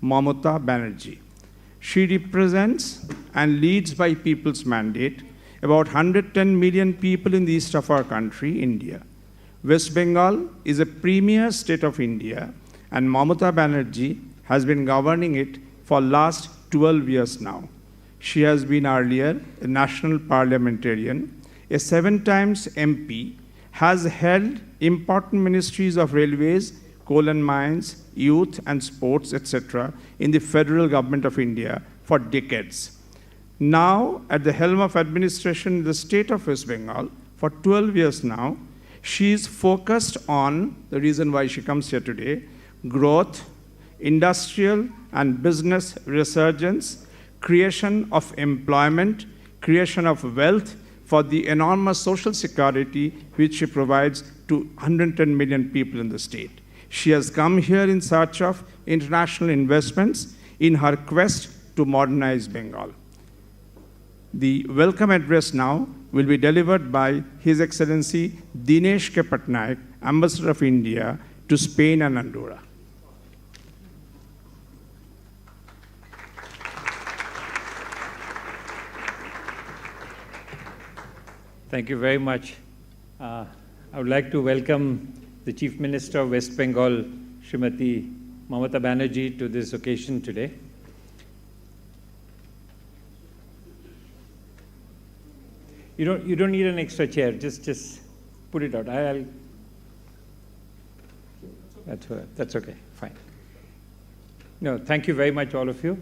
Mamata Banerjee. She represents and leads by people's mandate about 110 million people in the east of our country, India. West Bengal is a premier state of India, and Mamata Banerjee has been governing it for last 12 years now. She has been earlier a national parliamentarian, a 7 times MP, has held important ministries of railways, coal and mines, youth and sports, etc. in the federal government of India for decades. Now, at the helm of administration in the state of West Bengal for 12 years now, she is focused on, the reason why she comes here today, growth, industrial and business resurgence, creation of employment, creation of wealth for the enormous social security which she provides to 110 million people in the state. She has come here in search of international investments in her quest to modernize Bengal. The welcome address now will be delivered by His Excellency Dinesh K. Patnaik, Ambassador of India to Spain and Andorra. Thank you very much. I would like to welcome the Chief Minister of West Bengal, Srimati Mamata Banerjee, to this occasion today. You don't need an extra chair. Just put it out. That's okay. Fine. No, thank you very much, all of you.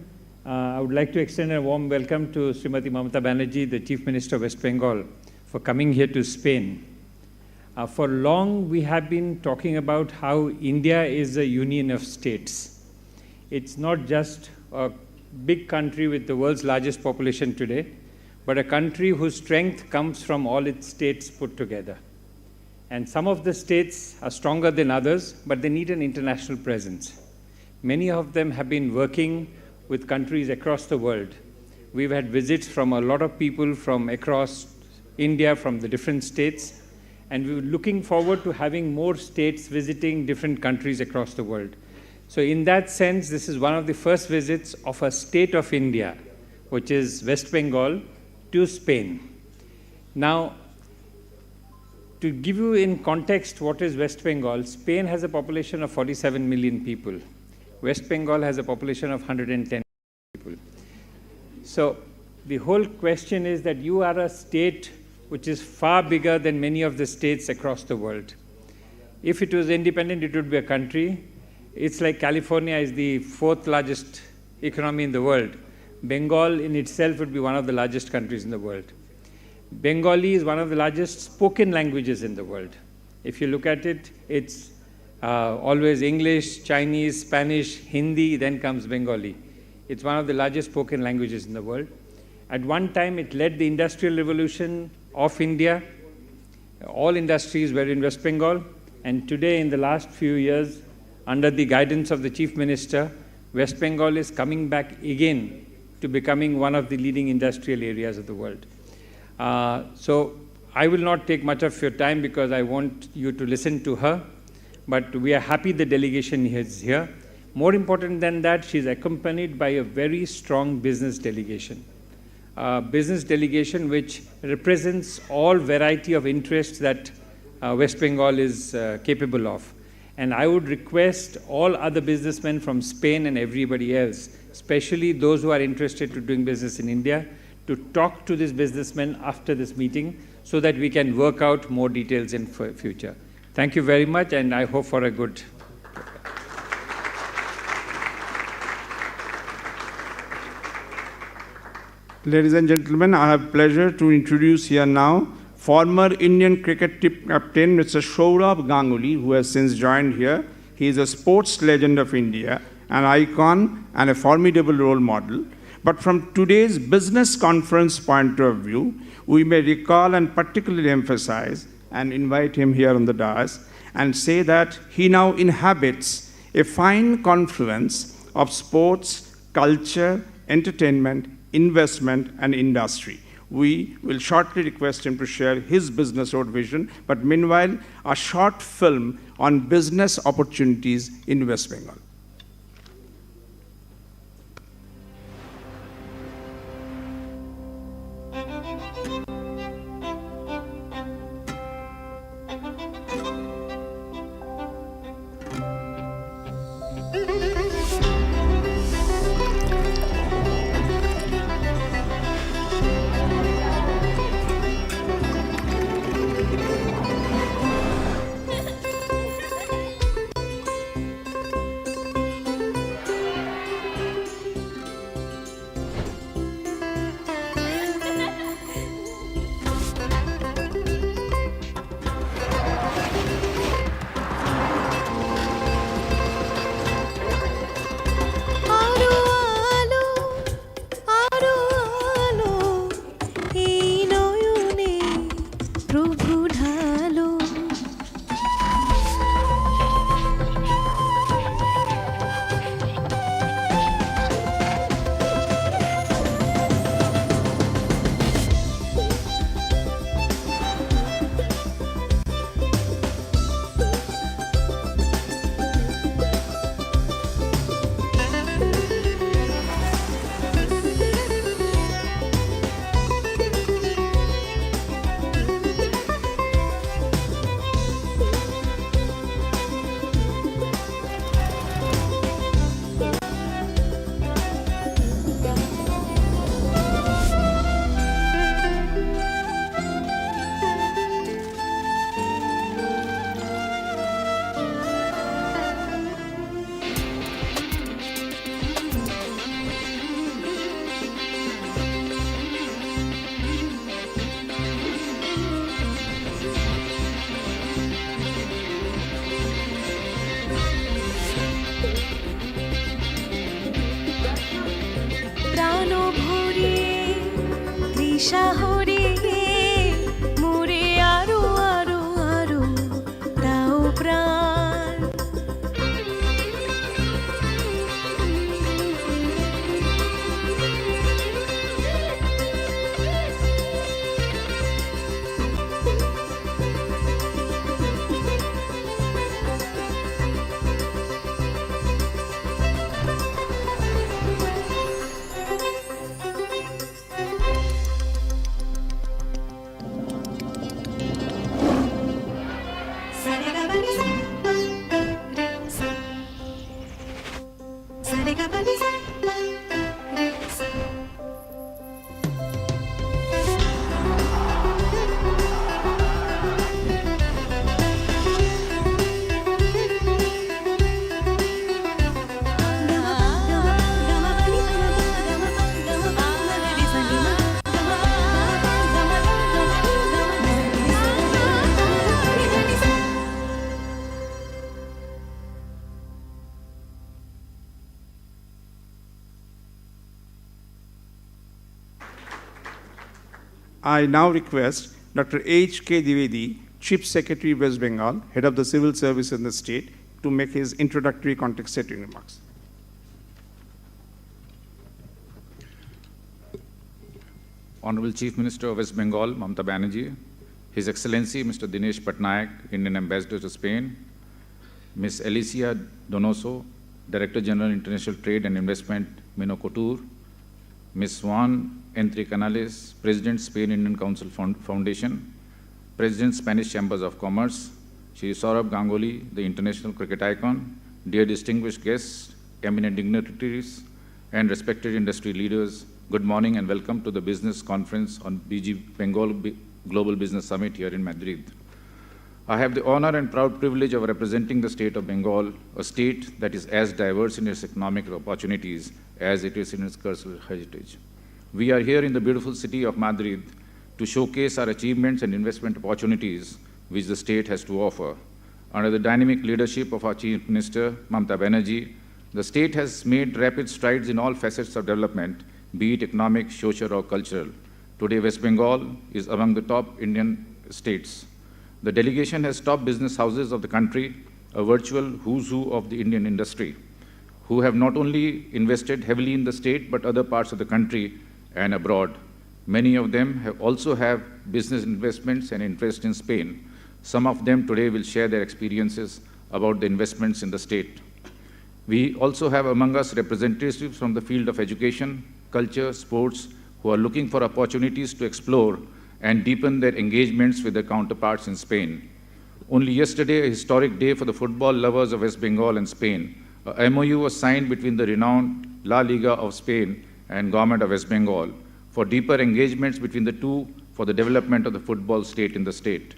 I would like to extend a warm welcome to Srimati Mamata Banerjee, the Chief Minister of West Bengal, for coming here to Spain. For long, we have been talking about how India is a union of states. It's not just a big country with the world's largest population today, but a country whose strength comes from all its states put together. And some of the states are stronger than others, but they need an international presence. Many of them have been working with countries across the world. We've had visits from a lot of people from across India, from the different states, and we were looking forward to having more states visiting different countries across the world. So in that sense, this is one of the first visits of a state of India, which is West Bengal, to Spain. Now, to give you in context what is West Bengal, Spain has a population of 47 million people. West Bengal has a population of 110 people. So the whole question is that you are a state which is far bigger than many of the states across the world. If it was independent, it would be a country. It's like California is the 4th largest economy in the world. Bengal in itself would be one of the largest countries in the world. Bengali is one of the largest spoken languages in the world. If you look at it, it's always English, Chinese, Spanish, Hindi, then comes Bengali. It's one of the largest spoken languages in the world. At one time, it led the industrial revolution of India. All industries were in West Bengal. And today, in the last few years, under the guidance of the Chief Minister, West Bengal is coming back again to becoming one of the leading industrial areas of the world. So I will not take much of your time because I want you to listen to her. But we are happy the delegation is here. More important than that, she's accompanied by a very strong business delegation. Business delegation which represents all variety of interests that West Bengal is capable of. And I would request all other businessmen from Spain and everybody else, especially those who are interested to doing business in India, to talk to these businessmen after this meeting so that we can work out more details in future. Thank you very much, and I hope for a good. Ladies and gentlemen, I have pleasure to introduce here now former Indian cricket team captain Mr. Sourav Ganguly, who has since joined here. He is a sports legend of India, an icon and a formidable role model. But from today's business conference point of view, we may recall and particularly emphasize and invite him here on the dais and say that he now inhabits a fine confluence of sports, culture, entertainment, investment, and industry. We will shortly request him to share his business road vision, but meanwhile, a short film on business opportunities in West Bengal. শহরে মোরে আরো আরো আরো দাও প্রাণ I now request Dr. H.K. Dwivedi, Chief Secretary, West Bengal, Head of the Civil Service in the state, to make his introductory context-setting remarks. Honorable Chief Minister of West Bengal, Mamata Banerjee, His Excellency Mr. Dinesh Patnaik, Indian Ambassador to Spain, Ms. Alicia Donoso, Director General International Trade and Investment, Minocotur, Ms. Juan Entre Canales, President, Spain Indian Council Foundation, President, Spanish Chambers of Commerce, Shri Saurabh Ganguly, the international cricket icon, dear distinguished guests, eminent dignitaries, and respected industry leaders, good morning and welcome to the business conference on Bengal Global Business Summit here in Madrid. I have the honor and proud privilege of representing the state of Bengal, a state that is as diverse in its economic opportunities as it is in its cultural heritage. We are here in the beautiful city of Madrid to showcase our achievements and investment opportunities which the state has to offer. Under the dynamic leadership of our Chief Minister, Mamata Banerjee, the state has made rapid strides in all facets of development, be it economic, social, or cultural. Today, West Bengal is among the top Indian states. The delegation has top business houses of the country, a virtual who's who of the Indian industry, who have not only invested heavily in the state, but other parts of the country and abroad. Many of them also have business investments and interest in Spain. Some of them today will share their experiences about the investments in the state. We also have among us representatives from the field of education, culture, sports, who are looking for opportunities to explore and deepen their engagements with their counterparts in Spain. Only yesterday, a historic day for the football lovers of West Bengal and Spain. A MOU was signed between the renowned La Liga of Spain and Government of West Bengal for deeper engagements between the two for the development of the football state in the state.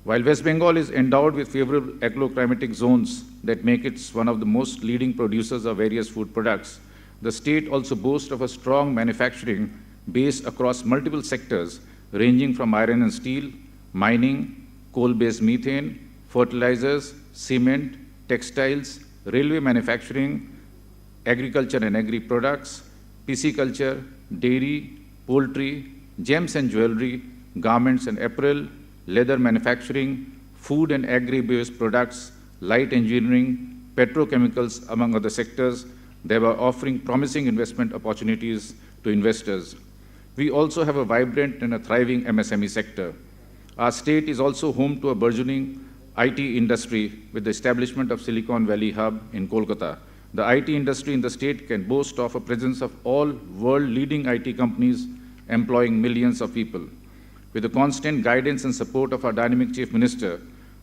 While West Bengal is endowed with favorable agroclimatic zones that make it one of the most leading producers of various food products, the state also boasts of a strong manufacturing base across multiple sectors, ranging from iron and steel, mining, coal-based methane, fertilizers, cement, textiles, railway manufacturing, agriculture and agri-products, pisciculture, dairy, poultry, gems and jewelry, garments and apparel, leather manufacturing, food and agri-based products, light engineering, petrochemicals, among other sectors, thereby offering promising investment opportunities to investors. We also have a vibrant and a thriving MSME sector. Our state is also home to a burgeoning IT industry with the establishment of Silicon Valley Hub in Kolkata. The IT industry in the state can boast of a presence of all world-leading IT companies employing millions of people. With the constant guidance and support of our dynamic Chief Minister,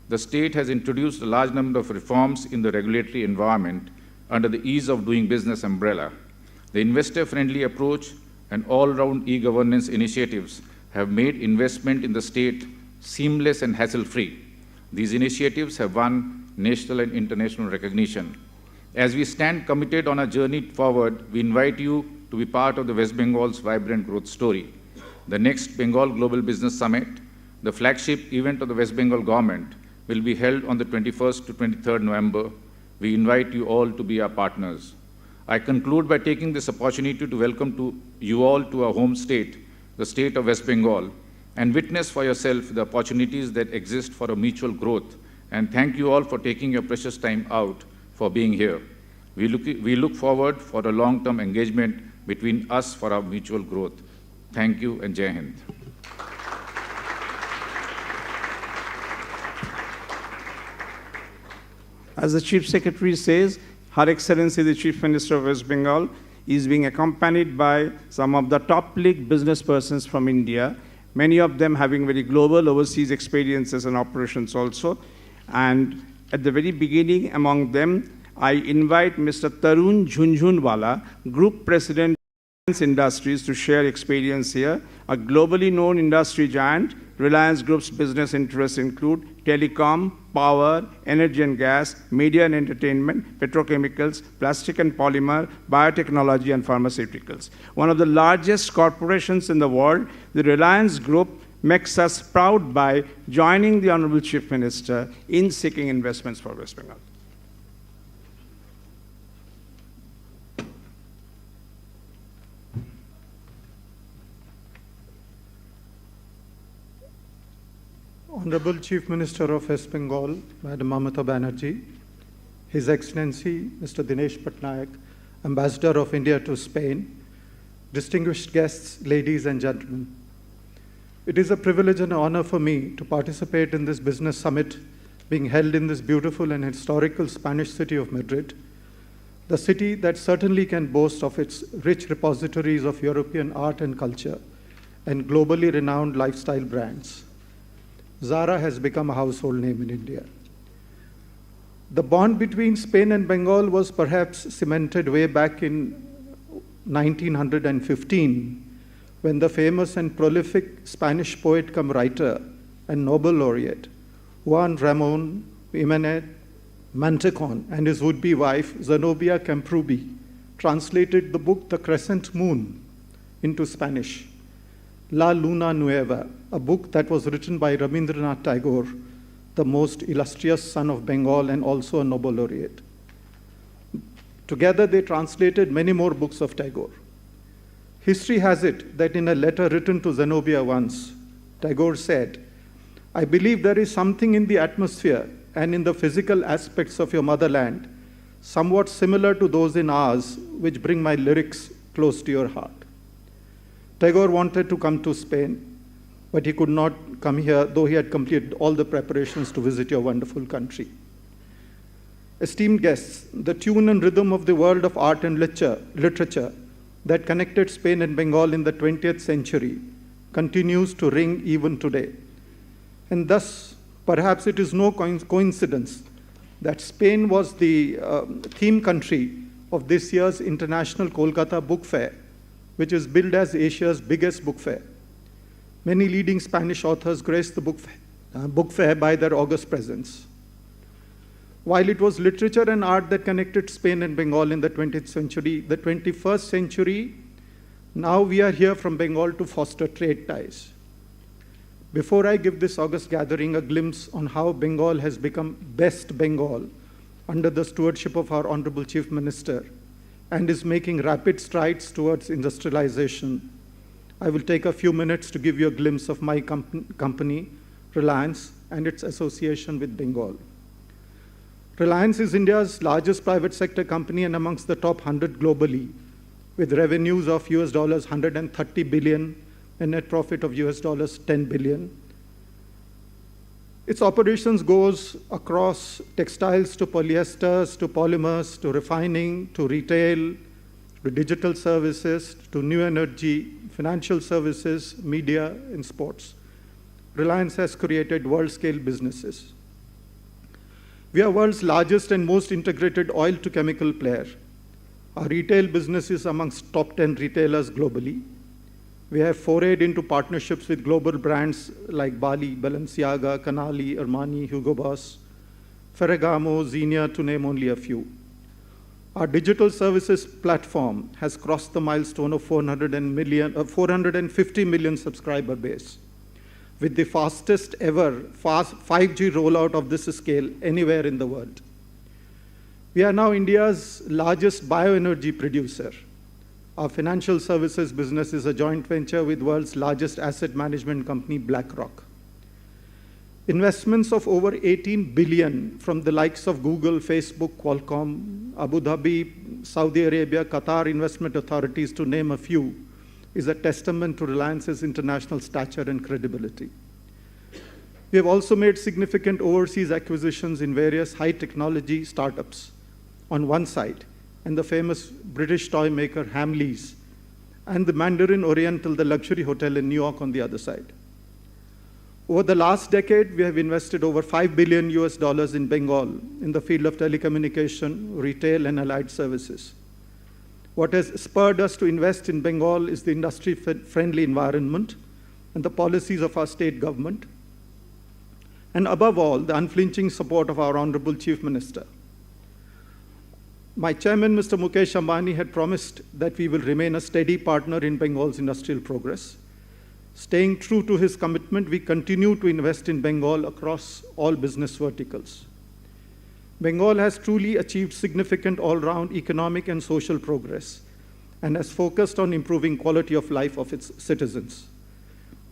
the state has introduced a large number of reforms in the regulatory environment under the ease of doing business umbrella. The investor-friendly approach and all-round e-governance initiatives have made investment in the state seamless and hassle-free. These initiatives have won national and international recognition. As we stand committed on our journey forward, we invite you to be part of the West Bengal's vibrant growth story. The next Bengal Global Business Summit, the flagship event of the West Bengal government, will be held on the 21st to 23rd November. We invite you all to be our partners. I conclude by taking this opportunity to welcome you all to our home state the state of West Bengal and witness for yourself the opportunities that exist for a mutual growth. And thank you all for taking your precious time out for being here. We look forward for a long-term engagement between us for our mutual growth. Thank you and Jai Hind. As the Chief Secretary says, Her Excellency the Chief Minister of West Bengal is being accompanied by some of the top league business persons from India, many of them having very global overseas experiences and operations also. And at the very beginning, among them, I invite Mr. Tarun Jhunjhunwala, Group President of Industries, to share experience here. A globally known industry giant, Reliance Group's business interests include telecom, power, energy and gas, media and entertainment, petrochemicals, plastic and polymer, biotechnology and pharmaceuticals. One of the largest corporations in the world, the Reliance Group makes us proud by joining the Honorable Chief Minister in seeking investments for West Bengal. Honorable Chief Minister of West Bengal, Madam Mamata Banerjee, His Excellency Mr. Dinesh Patnaik, Ambassador of India to Spain, distinguished guests, ladies and gentlemen. It is a privilege and honor for me to participate in this business summit being held in this beautiful and historical Spanish city of Madrid, the city that certainly can boast of its rich repositories of European art and culture and globally renowned lifestyle brands. Zara has become a household name in India. The bond between Spain and Bengal was perhaps cemented way back in 1915, when the famous and prolific Spanish poet cum writer and Nobel laureate Juan Ramón Jiménez Mantecón and his would-be wife Zenobia Camprubí translated the book The Crescent Moon into Spanish, La Luna Nueva, a book that was written by Rabindranath Tagore, the most illustrious son of Bengal and also a Nobel laureate. Together they translated many more books of Tagore. History has it that in a letter written to Zenobia once, Tagore said, "I believe there is something in the atmosphere and in the physical aspects of your motherland, somewhat similar to those in ours, which bring my lyrics close to your heart." Tagore wanted to come to Spain, but he could not come here, though he had completed all the preparations to visit your wonderful country. Esteemed guests, the tune and rhythm of the world of art and literature that connected Spain and Bengal in the 20th century continues to ring even today. And thus, perhaps it is no coincidence that Spain was the theme country of this year's International Kolkata Book Fair, which is billed as Asia's biggest book fair. Many leading Spanish authors graced the book fair by their august presence. While it was literature and art that connected Spain and Bengal in the 20th century, the 21st century, now we are here from Bengal to foster trade ties. Before I give this august gathering a glimpse on how Bengal has become best Bengal under the stewardship of our Honorable Chief Minister and is making rapid strides towards industrialization, I will take a few minutes to give you a glimpse of my company, Reliance, and its association with Bengal. Reliance is India's largest private sector company and amongst the top 100 globally, with revenues of US dollars 130 billion and net profit of US dollars 10 billion. Its operations goes across textiles to polyesters to polymers to refining to retail to digital services to new energy, financial services, media, and sports. Reliance has created world-scale businesses. We are world's largest and most integrated oil-to-chemical player. Our retail business is amongst top 10 retailers globally. We have forayed into partnerships with global brands like Bali, Balenciaga, Canali, Armani, Hugo Boss, Ferragamo, Xenia, to name only a few. Our digital services platform has crossed the milestone of 450 million subscriber base, with the fastest ever 5G rollout of this scale anywhere in the world. We are now India's largest bioenergy producer. Our financial services business is a joint venture with the world's largest asset management company, BlackRock. Investments of over 18 billion from the likes of Google, Facebook, Qualcomm, Abu Dhabi, Saudi Arabia, Qatar investment authorities, to name a few, is a testament to Reliance's international stature and credibility. We have also made significant overseas acquisitions in various high technology startups on one side, and the famous British toy maker Hamleys, and the Mandarin Oriental, the luxury hotel in New York, on the other side. Over the last decade, we have invested over $5 billion in Bengal in the field of telecommunication, retail, and allied services. What has spurred us to invest in Bengal is the industry-friendly environment and the policies of our state government, and above all, the unflinching support of our Honorable Chief Minister. My chairman, Mr. Mukesh Ambani, had promised that we will remain a steady partner in Bengal's industrial progress. Staying true to his commitment, we continue to invest in Bengal across all business verticals. Bengal has truly achieved significant all-round economic and social progress and has focused on improving quality of life of its citizens.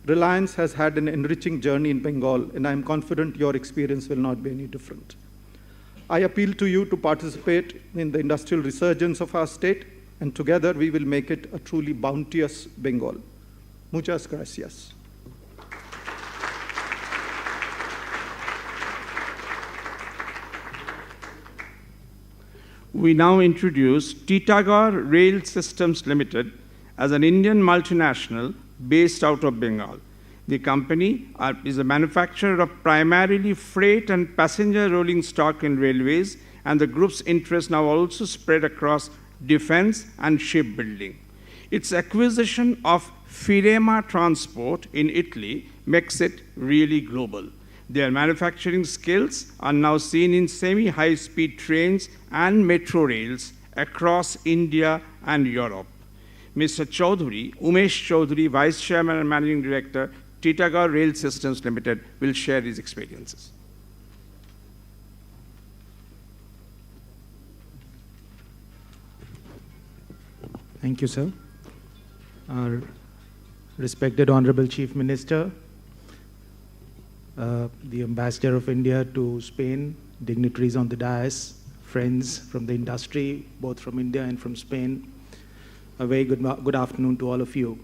Reliance has had an enriching journey in Bengal, and I am confident your experience will not be any different. I appeal to you to participate in the industrial resurgence of our state, and together we will make it a truly bounteous Bengal. Muchas gracias. We now introduce Titagarh Rail Systems Limited as an Indian multinational based out of Bengal. The company is a manufacturer of primarily freight and passenger rolling stock in railways, and the group's interests now also spread across defense and shipbuilding. Its acquisition of Firema Transport in Italy makes it really global. Their manufacturing skills are now seen in semi-high-speed trains and metro rails across India and Europe. Mr. Chaudhary, Umesh Chaudhary, Vice Chairman and Managing Director, Titagarh Rail Systems Limited, will share his experiences. Thank you, sir. Our respected Honorable Chief Minister, the Ambassador of India to Spain, dignitaries on the dais, friends from the industry, both from India and from Spain, a very good afternoon to all of you.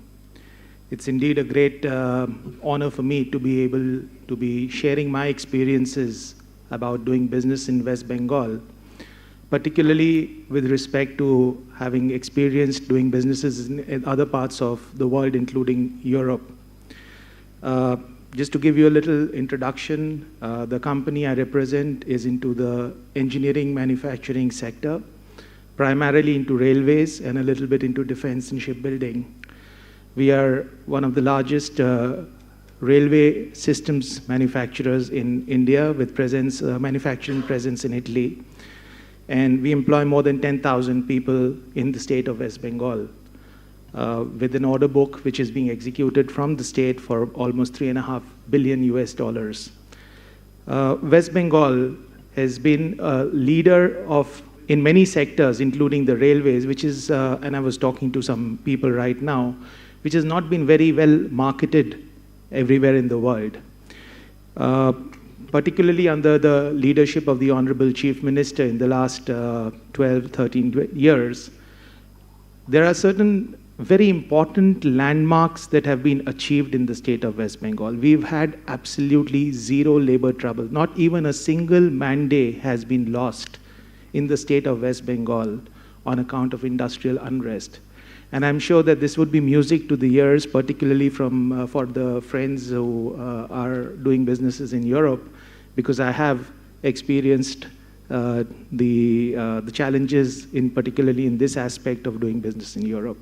It's indeed a great honor for me to be able to be sharing my experiences about doing business in West Bengal, particularly with respect to having experienced doing businesses in other parts of the world, including Europe. Just to give you a little introduction, the company I represent is into the engineering manufacturing sector, primarily into railways and a little bit into defense and shipbuilding. We are one of the largest railway systems manufacturers in India with manufacturing presence in Italy. And we employ more than 10,000 people in the state of West Bengal, with an order book which is being executed from the state for almost $3.5 billion. West Bengal has been a leader in many sectors, including the railways, which is, and I was talking to some people right now, which has not been very well marketed everywhere in the world. Particularly under the leadership of the Honorable Chief Minister in the last 12, 13 years, there are certain very important landmarks that have been achieved in the state of West Bengal. We've had absolutely zero labor trouble. Not even a single man-day has been lost in the state of West Bengal on account of industrial unrest. And I'm sure that this would be music to the ears, particularly for the friends who are doing businesses in Europe, because I have experienced the challenges particularly in this aspect of doing business in Europe.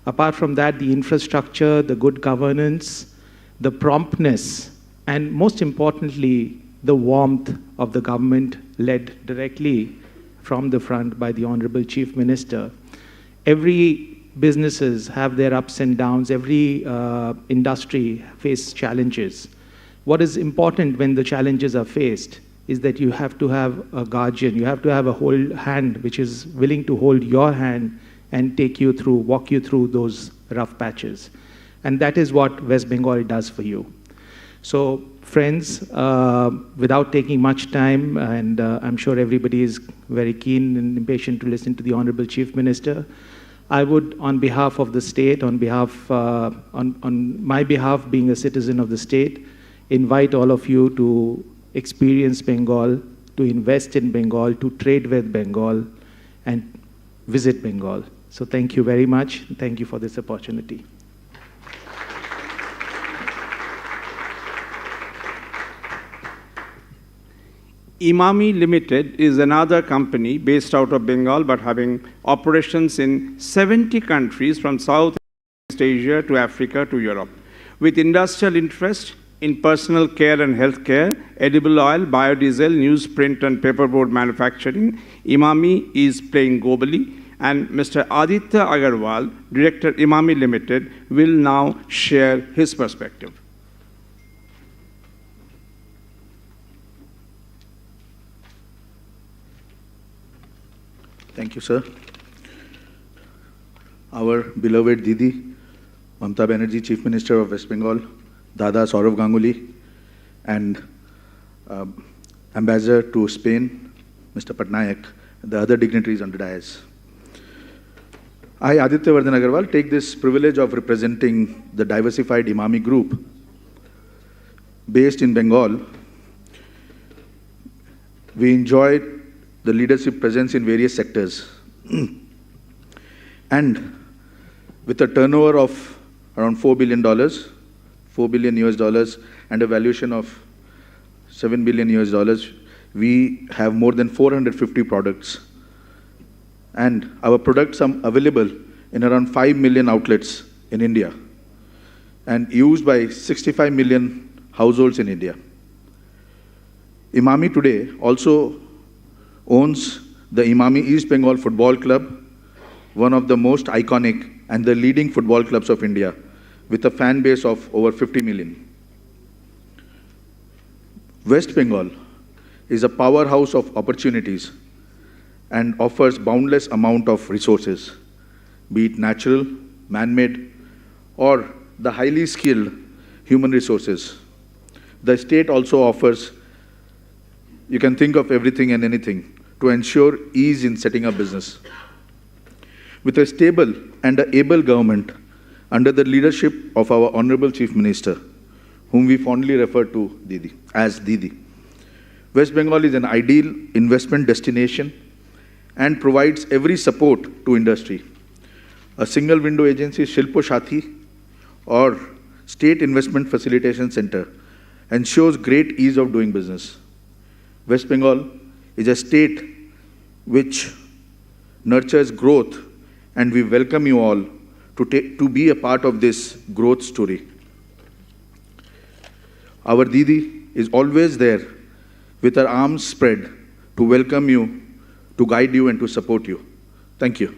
Apart from that, the infrastructure, the good governance, the promptness, and most importantly, the warmth of the government led directly from the front by the Honorable Chief Minister. Every businesses have their ups and downs. Every industry faces challenges. What is important when the challenges are faced is that you have to have a guardian. You have to have a whole hand which is willing to hold your hand and walk you through those rough patches. And that is what West Bengal does for you. So friends, without taking much time, and I'm sure everybody is very keen and impatient to listen to the Honorable Chief Minister, I would, on behalf of the state, on my behalf being a citizen of the state, invite all of you to experience Bengal, to invest in Bengal, to trade with Bengal, and visit Bengal. So thank you very much. Thank you for this opportunity. Imami Limited is another company based out of Bengal but having operations in 70 countries from Southeast Asia to Africa to Europe. With industrial interest in personal care and healthcare, edible oil, biodiesel, newsprint and paperboard manufacturing, Imami is playing globally. And Mr. Aditya Agarwal, Director Imami Limited, will now share his perspective. Thank you, sir. Our beloved Didi, Mamata Banerjee, Chief Minister of West Bengal, Dada Saurav Ganguly, and Ambassador to Spain, Mr. Patnaik, and the other dignitaries on the dais. I, Aditya Vardhan Agarwal, take this privilege of representing the diversified Imami Group based in Bengal. We enjoy the leadership presence in various sectors. And with a turnover of around $4 billion, $4 billion US, and a valuation of $7 billion US, we have more than 450 products. And our products are available in around 5 million outlets in India and used by 65 million households in India. Imami today also owns the Imami East Bengal Football Club, one of the most iconic and the leading football clubs of India, with a fan base of over 50 million. West Bengal is a powerhouse of opportunities and offers boundless amount of resources, be it natural, man-made, or the highly skilled human resources. The state also offers, you can think of everything and anything, to ensure ease in setting up business. With a stable and an able government under the leadership of our Honorable Chief Minister, whom we fondly refer to as Didi, West Bengal is an ideal investment destination and provides every support to industry. A single window agency, Shilpo Shati, or State Investment Facilitation Center, ensures great ease of doing business. West Bengal is a state which nurtures growth, and we welcome you all to be a part of this growth story. Our Didi is always there with her arms spread to welcome you, to guide you and to support you. Thank you.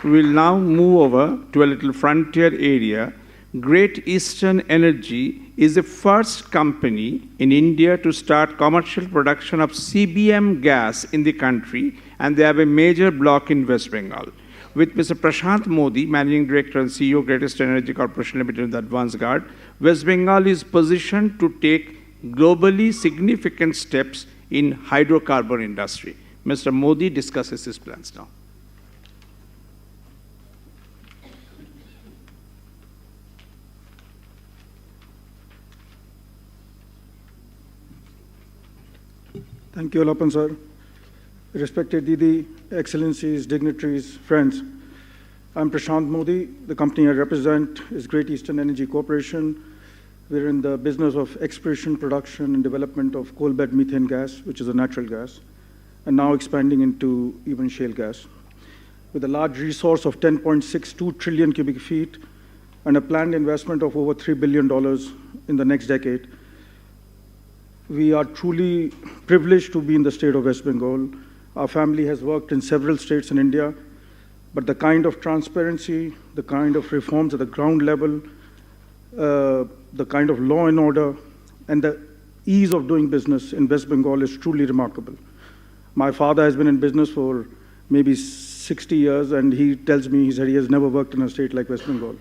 We will now move over to a little frontier area. Great Eastern Energy is the first company in India to start commercial production of CBM gas in the country, and they have a major block in West Bengal. With Mr. Prashant Modi, Managing Director and CEO, Great Eastern Energy Corporation Limited in the advance guard, West Bengal is positioned to take globally significant steps in hydrocarbon industry. Mr. Modi discusses his plans now. Thank you, Alapan sir. Respected Didi, Excellencies, dignitaries, friends. I'm Prashant Modi. The company I represent is Great Eastern Energy Corporation. We're in the business of exploration, production, and development of coal bed methane gas, which is a natural gas, and now expanding into even shale gas. With a large resource of 10.62 trillion cubic feet and a planned investment of over $3 billion in the next decade, we are truly privileged to be in the state of West Bengal. Our family has worked in several states in India, but the kind of transparency, the kind of reforms at the ground level, the kind of law and order, and the ease of doing business in West Bengal is truly remarkable. My father has been in business for maybe 60 years, and he tells me, he said he has never worked in a state like West Bengal.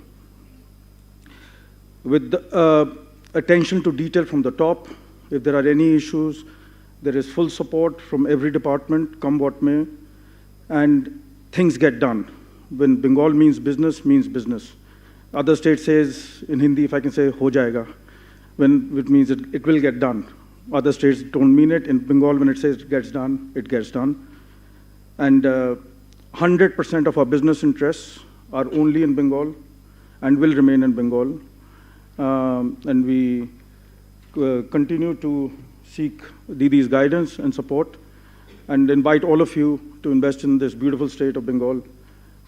With the, attention to detail from the top, if there are any issues, there is full support from every department, come what may, and things get done. When Bengal means business, Other states says, in Hindi, if I can say, ho jayega, when it means it will get done. Other states don't mean it. In Bengal, when it says it gets done, it gets done. And 100% of our business interests are only in Bengal and will remain in Bengal. And we continue to seek Didi's guidance and support and invite all of you to invest in this beautiful state of Bengal.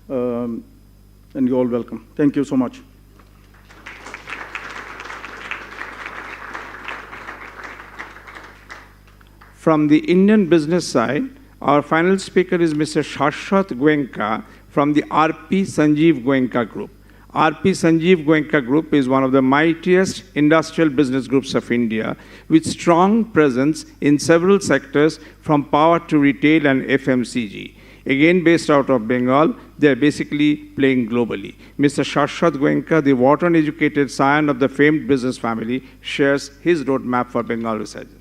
And you're all welcome. Thank you so much. From the Indian business side, our final speaker is Mr. Shashwat Goenka from the RP Sanjeev Goenka Group. RP Sanjeev Goenka Group is one of the mightiest industrial business groups of India, with strong presence in several sectors from power to retail and FMCG. Again, based out of Bengal, they are basically playing globally. Mr. Shashwat Goenka, the water-educated scion of the famed business family, shares his roadmap for Bengal resurgence.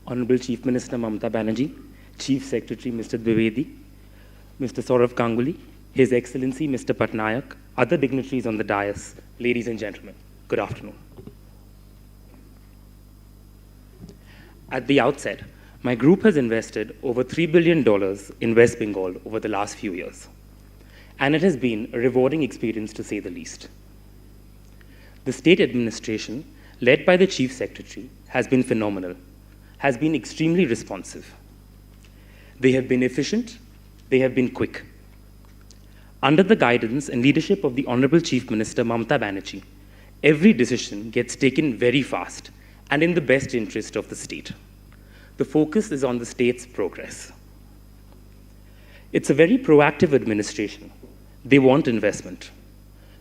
Honorable Chief Minister Mamata Banerjee, Chief Secretary Mr. Dwivedi, Mr. Saurav Ganguly, His Excellency Mr. Patnaik, other dignitaries on the dais, ladies and gentlemen, good afternoon. At the outset, my group has invested over $3 billion in West Bengal over the last few years, and it has been a rewarding experience to say the least. The state administration, led by the Chief Secretary, has been phenomenal, has been extremely responsive. They have been efficient, they have been quick. Under the guidance and leadership of the Honorable Chief Minister Mamata Banerjee, every decision gets taken very fast and in the best interest of the state. The focus is on the state's progress. It's a very proactive administration. They want investment.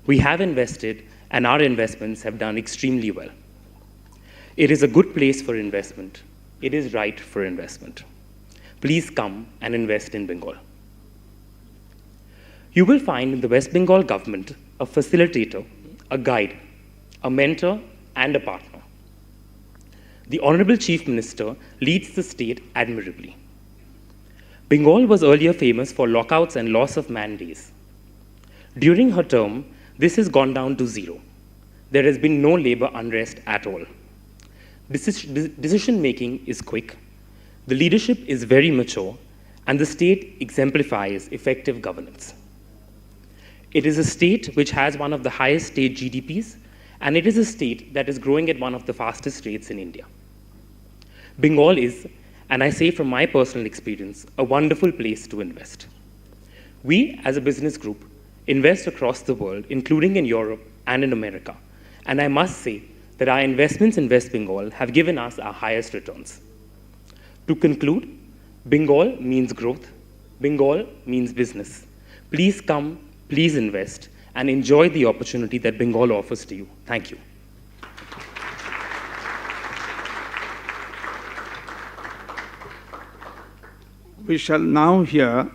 We have invested, and our investments have done extremely well. It is a good place for investment. It is right for investment. Please come and invest in Bengal. You will find in the West Bengal government a facilitator, a guide, a mentor, and a partner. The Honorable Chief Minister leads the state admirably. Bengal was earlier famous for lockouts and loss of man days. During her term, this has gone down to zero. There has been no labor unrest at all. Decision-making is quick, the leadership is very mature, and the state exemplifies effective governance. It is a state which has one of the highest state GDPs, and it is a state that is growing at one of the fastest rates in India. Bengal is, and I say from my personal experience, a wonderful place to invest. We, as a business group, invest across the world, including in Europe and in America, and I must say that our investments in West Bengal have given us our highest returns. To conclude, Bengal means growth. Bengal means business. Please come, please invest, and enjoy the opportunity that Bengal offers to you. Thank you. We shall now hear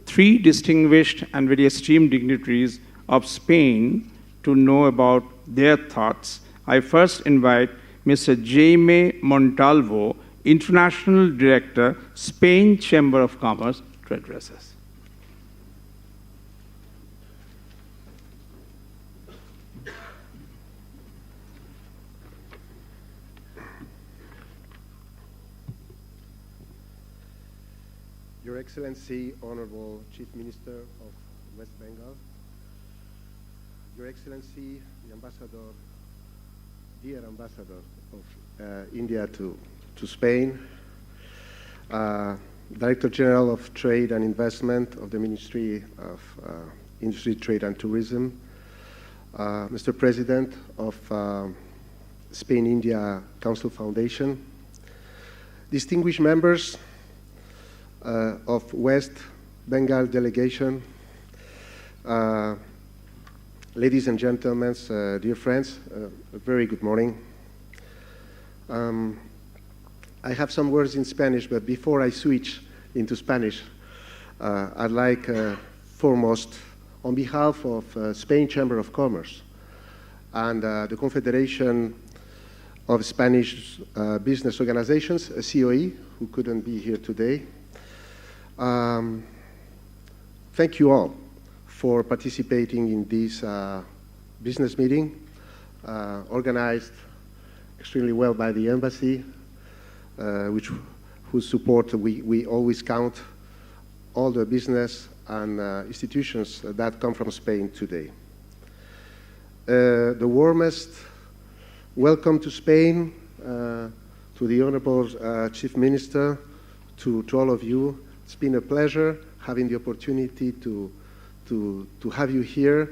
three distinguished and very esteemed dignitaries of Spain to know about their thoughts. I first invite Mr. Jaime Montalvo, International Director, Spain Chamber of Commerce, to address us. Your Excellency, Honorable Chief Minister of West Bengal, Your Excellency, the Ambassador, dear Ambassador of India to Spain, Director General of Trade and Investment of the Ministry of Industry, Trade and Tourism, Mr. President of Spain-India Council Foundation, distinguished members of West Bengal delegation, ladies and gentlemen, dear friends, a very good morning. I have some words in Spanish, but before I switch into Spanish, I'd like foremost, on behalf of Spain Chamber of Commerce and the Confederation of Spanish Business Organizations, COE, who couldn't be here today, thank you all for participating in this business meeting, organized extremely well by the embassy, whose support we always count all the business and institutions that come from Spain today. The warmest welcome to Spain, to the Honorable Chief Minister, to all of you. It's been a pleasure having the opportunity to have you here,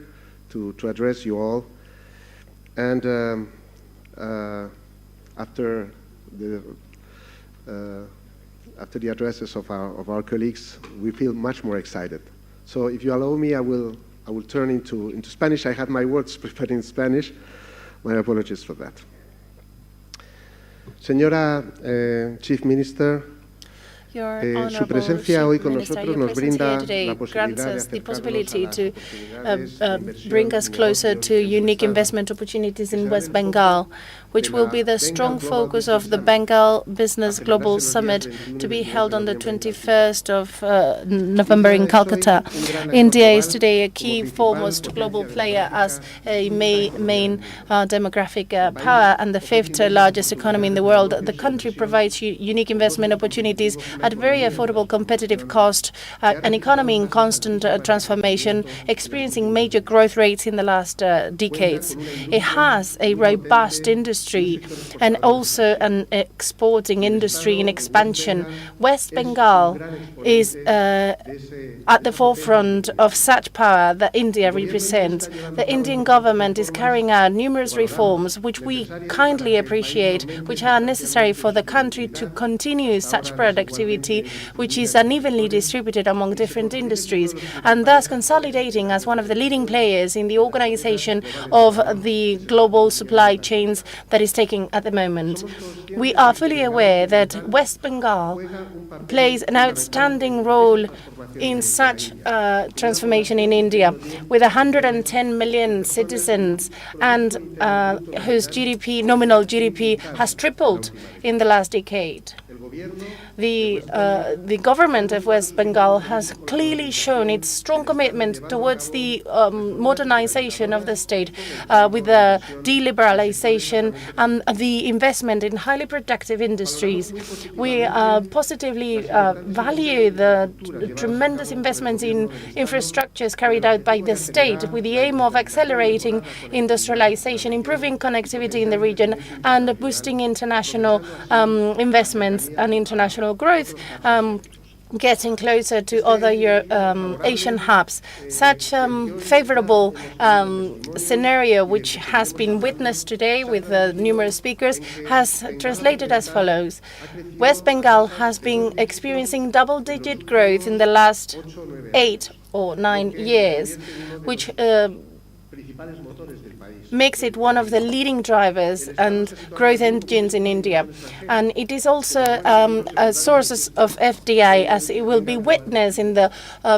to address you all. And after the addresses of our colleagues, we feel much more excited. So if you allow me, I will turn into Spanish. I had my words prepared in Spanish. My apologies for that. Señora Chief Minister, Your su presencia hoy con Minister, nosotros your nos presence brinda here today la grants posibilidad de us the acercarnos possibility a las to oportunidades de inversión bring us y closer negocios to que unique están investment opportunities in West Bengal, which will be the strong focus of the Bengal Business Global Summit to be held on the 21st of November in Calcutta. India is today a key foremost global player as a main demographic power and the fifth largest economy in the world. The country provides unique investment opportunities at very affordable competitive cost, an economy in constant transformation, experiencing major growth rates in the last decades. It has a robust industry and also an exporting industry in expansion. West Bengal is at the forefront of such power that India represents. The Indian government is carrying out numerous reforms which we kindly appreciate, which are necessary for the country to continue such productivity, which is unevenly distributed among different industries, and thus consolidating as one of the leading players in the organization of the global supply chains that is taking at the moment. We are fully aware that West Bengal plays an outstanding role in such transformation in India, with 110 million citizens and whose nominal GDP has tripled in the last decade. The government of West Bengal has clearly shown its strong commitment towards the modernization of the state with the deliberalization and the investment in highly productive industries. We positively value the tremendous investments in infrastructures carried out by the state with the aim of accelerating industrialization, improving connectivity in the region, and boosting international investments and international growth, getting closer to other Asian hubs. Such favorable scenario, which has been witnessed today with numerous speakers, has translated as follows. West Bengal has been experiencing double-digit growth in the last 8 or 9 years, which makes it one of the leading drivers and growth engines in India. And it is also a source of FDI, as it will be witnessed in the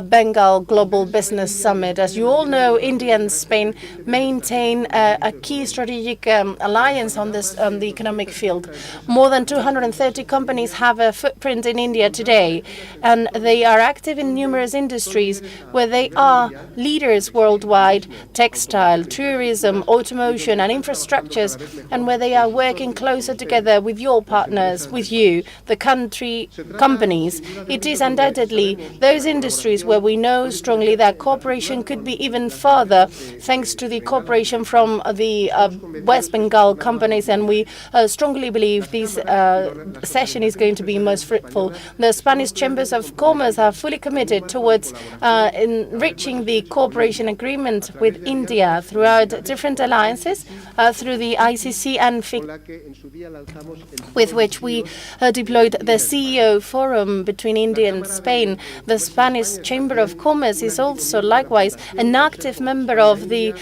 Bengal Global Business Summit. As you all know, India and Spain maintain a key strategic alliance on the economic field. More than 230 companies have a footprint in India today, and they are active in numerous industries where they are leaders worldwide: textile, tourism, automotion and infrastructures, and where they are working closer together with your partners, with you, the companies. It is undoubtedly those industries where we know strongly that cooperation could be even further, thanks to the cooperation from the West Bengal companies, and we strongly believe this session is going to be most fruitful. The Spanish Chambers of Commerce are fully committed towards enriching the cooperation agreement with India throughout different alliances through the ICC and with which we deployed the CEO Forum between India and Spain. The Spanish Chamber of Commerce is also likewise an active member of the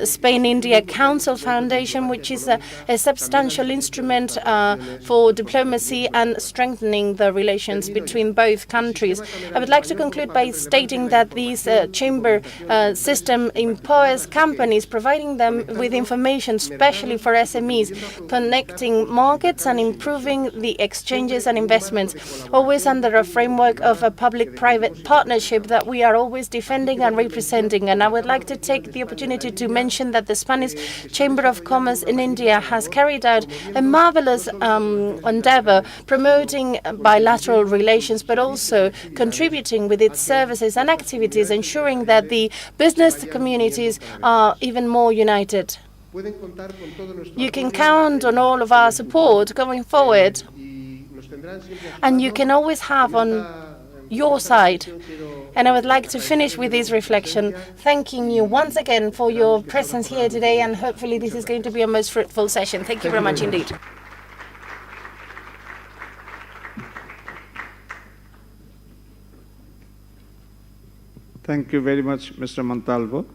Spain-India Council Foundation, which is a substantial instrument for diplomacy and strengthening the relations between both countries. I would like to conclude by stating that this chamber system empowers companies, providing them with information, especially for SMEs, connecting markets and improving the exchanges and investments, always under a framework of a public-private partnership that we are always defending and representing. And I would like to take the opportunity to mention that the Spanish Chamber of Commerce in India has carried out a marvelous endeavor, promoting bilateral relations, but also contributing with its services and activities, ensuring that the business communities are even more united. You can count on all of our support going forward, and you can always have on your side. And I would like to finish with this reflection, thanking you once again for your presence here today, and hopefully this is going to be a most fruitful session. Thank you very much indeed. Thank you very much, Mr. Montalvo.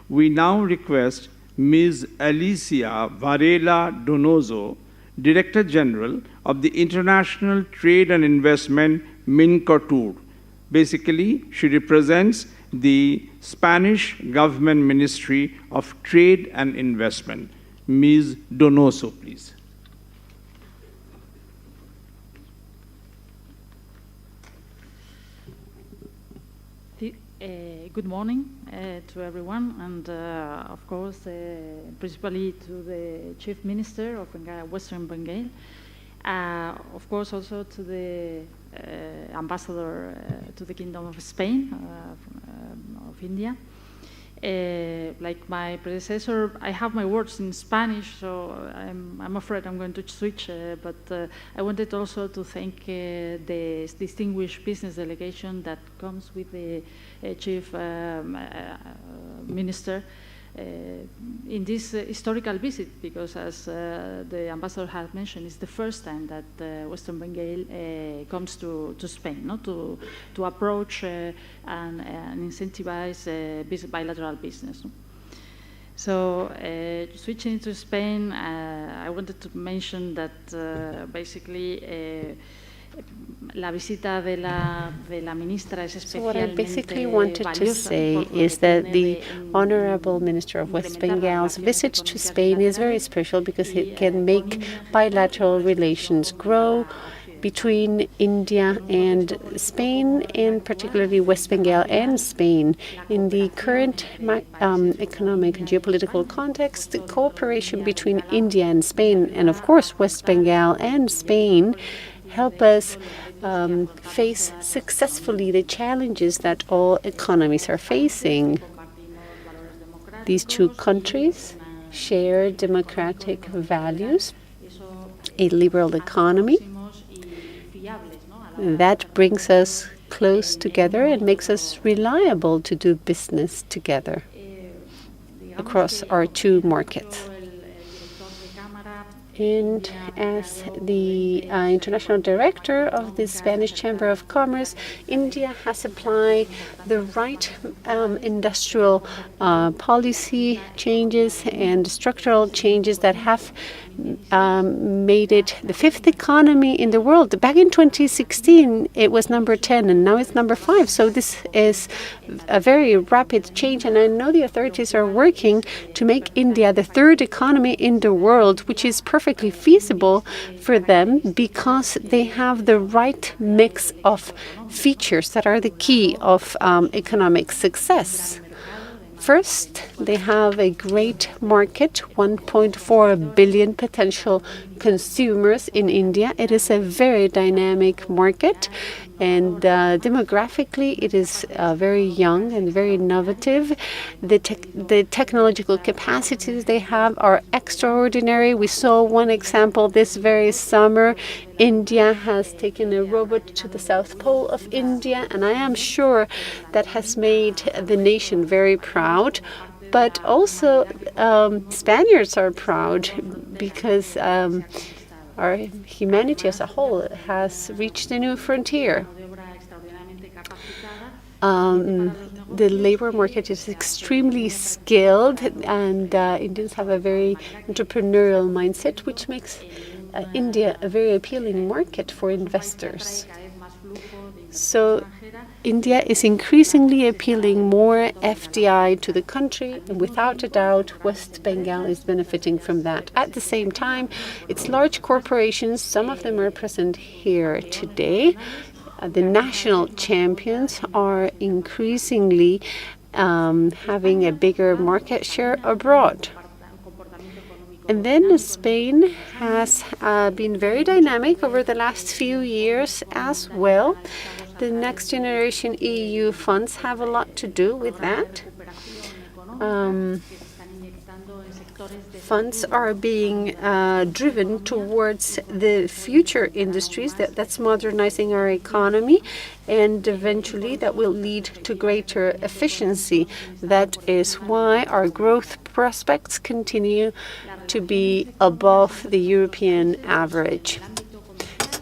We now request Ms. Alicia Varela Donoso, Director General of the International Trade and Investment Mincotur. Basically, she represents the Spanish Government Ministry of Trade and Investment. Ms. Donoso, please. Good morning to everyone, and of course, principally to the Chief Minister of Bengal, Western Bengal. Of course, also to the Ambassador to the Kingdom of Spain, of India. Like my predecessor, I have my words in Spanish, so I'm afraid I'm going to switch, but I wanted also to thank the distinguished business delegation that comes with the Chief Minister in this historical visit, because as the ambassador had mentioned, it's the first time that Western Bengal comes to Spain, to approach and incentivize bilateral business. So switching to Spain, I wanted to mention that basically la visita de la ministra es especialmente So what I basically wanted to say is that the Honorable Minister of West Bengal's visit to Spain is very special because it can make bilateral relations grow between India and Spain, and particularly West Bengal and Spain. In the current economic and geopolitical context, the cooperation between India and Spain, and of course West Bengal and Spain, help us face successfully the challenges that all economies are facing. These two countries share democratic values, a liberal economy. That brings us close together and makes us reliable to do business together across our two markets. And as the international director of the Spanish Chamber of Commerce, India has applied the right industrial policy changes and structural changes that have made it the fifth economy in the world. Back in 2016, it was number 10, and now it's number 5. So this is a very rapid change, and I know the authorities are working to make India the third economy in the world, which is perfectly feasible for them because they have the right mix of features that are the key of economic success. First, they have a great market, 1.4 billion potential consumers in India. It is a very dynamic market, and demographically it is very young and very innovative. The technological capacities they have are extraordinary. We saw one example this very summer. India has taken a robot to the South Pole of India, and I am sure that has made the nation very proud. But also Spaniards are proud because our humanity as a whole has reached a new frontier. The labor market is extremely skilled, and Indians have a very entrepreneurial mindset, which makes India a very appealing market for investors. So India is increasingly appealing more FDI to the country, and without a doubt, West Bengal is benefiting from that. At the same time, its large corporations, some of them are present here today. The national champions are increasingly having a bigger market share abroad. And then Spain has been very dynamic over the last few years as well. The Next Generation EU funds have a lot to do with that. Funds are being driven towards the future industries that's modernizing our economy, and eventually that will lead to greater efficiency. That is why our growth prospects continue to be above the European average.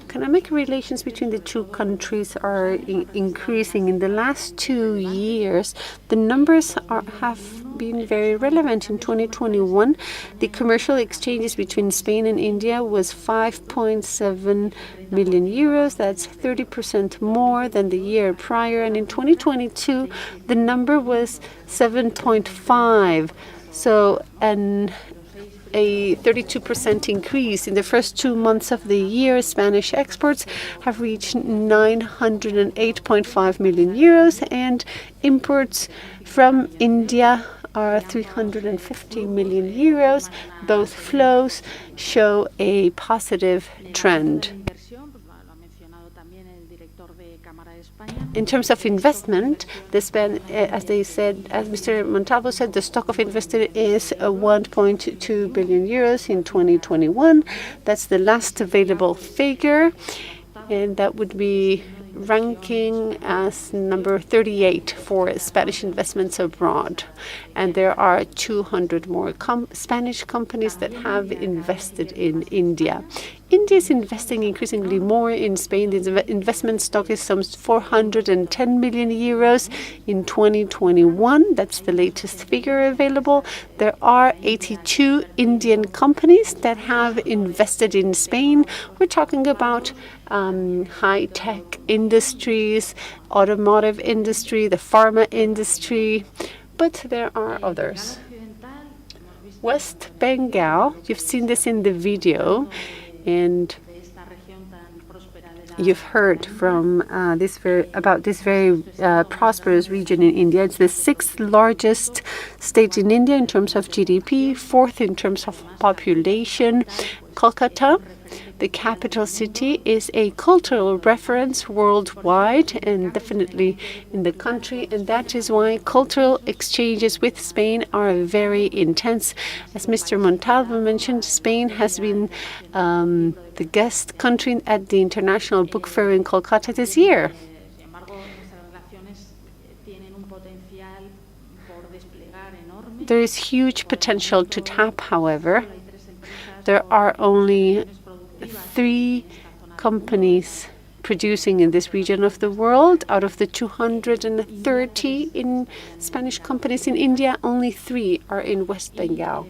Economic relations between the two countries are increasing. In the last 2 years, the numbers have been very relevant. In 2021, the commercial exchanges between Spain and India was 5.7 million euros. That's 30% more than the year prior. And in 2022, the number was 7.5. So a 32% increase. In the first 2 months of the year, Spanish exports have reached 908.5 million euros, and imports from India are 350 million euros. Both flows show a positive trend. In terms of investment, as Mr. Montalvo said, the stock of invested is 1.2 billion euros in 2021. That's the last available figure, and that would be ranking as number 38 for Spanish investments abroad. And there are 200 more Spanish companies that have invested in India. India is investing increasingly more in Spain. The investment stock is some 410 million euros in 2021. That's the latest figure available. There are 82 Indian companies that have invested in Spain. We're talking about high-tech industries, automotive industry, the pharma industry, but there are others. West Bengal, you've seen this in the video, and you've heard from about this very prosperous region in India. It's the 6th largest state in India in terms of GDP, 4th in terms of population. Kolkata, the capital city, is a cultural reference worldwide and definitely in the country, and that is why cultural exchanges with Spain are very intense. As Mr. Montalvo mentioned, Spain has been the guest country at the International Book Fair in Kolkata this year. There is huge potential to tap, however. There are only 3 companies producing in this region of the world. Out of the 230 in Spanish companies in India, only 3 are in West Bengal.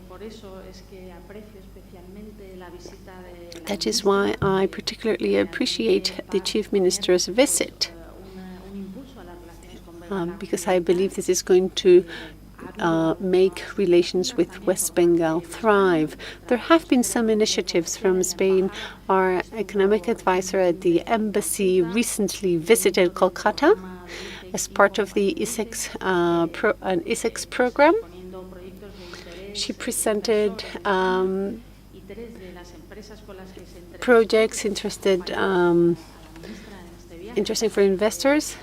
That is why I particularly appreciate the Chief Minister's visit, because I believe this is going to make relations with West Bengal thrive. There have been some initiatives from Spain. Our economic advisor at the embassy recently visited Kolkata as part of the ISEX program. She presented projects interesting for investors.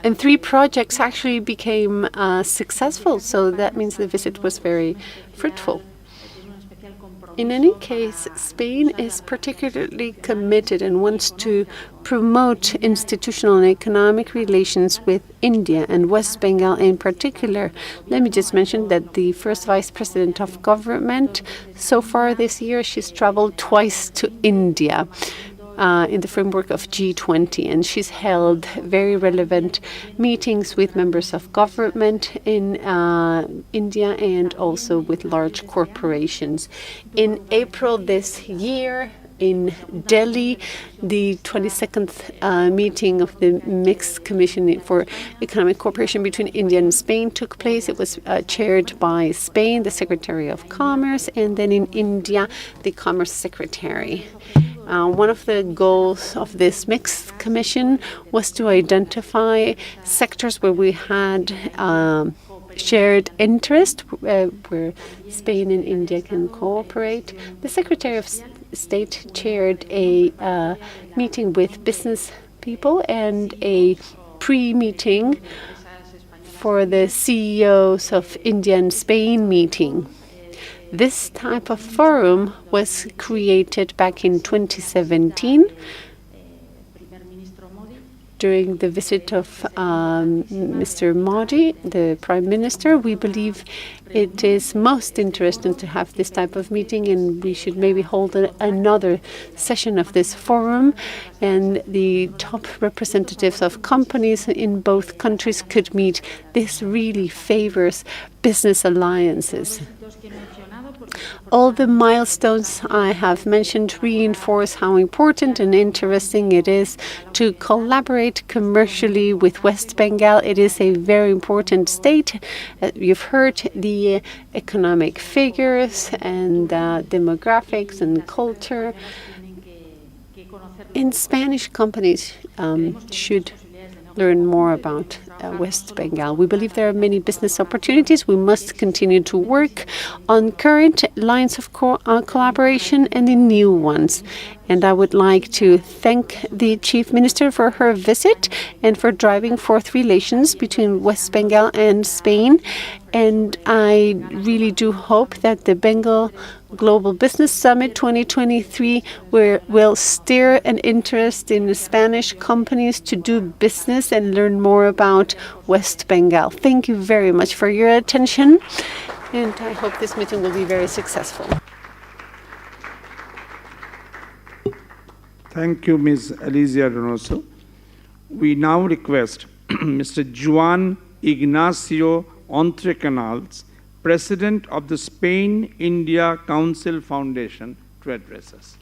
And 3 projects actually became successful, so that means the visit was very fruitful. In any case, Spain is particularly committed and wants to promote institutional and economic relations with India and West Bengal in particular. Let me just mention that the first vice president of government, so far this year, she's traveled twice to India. In the framework of G20, and she's held very relevant meetings with members of government in India and also with large corporations. In April this year, in Delhi, the 22nd meeting of the Mixed Commission for Economic Cooperation between India and Spain took place. It was chaired by Spain, the Secretary of Commerce, and then in India, the Commerce Secretary. One of the goals of this mixed commission was to identify sectors where we had shared interest, where Spain and India can cooperate. The Secretary of State chaired a meeting with business people and a pre-meeting for the CEOs of India and Spain meeting. This type of forum was created back in 2017 during the visit of Mr. Modi, the Prime Minister. We believe it is most interesting to have this type of meeting, and we should maybe hold another session of this forum, and the top representatives of companies in both countries could meet. This really favors business alliances. All the milestones I have mentioned reinforce how important and interesting it is to collaborate commercially with West Bengal. It is a very important state. You've heard the economic figures and demographics and culture. In Spanish companies should learn more about West Bengal. We believe there are many business opportunities. We must continue to work on current lines of collaboration and in new ones. And I would like to thank the Chief Minister for her visit and for driving forth relations between West Bengal and Spain. And I really do hope that the Bengal Global Business Summit 2023 will stir an interest in the Spanish companies to do business and learn more about West Bengal. Thank you very much for your attention, and I hope this meeting will be very successful. Thank you, Ms. Alicia Donoso. We now request Mr. Juan Ignacio Entrecanals, President of the Spain-India Council Foundation, to address us.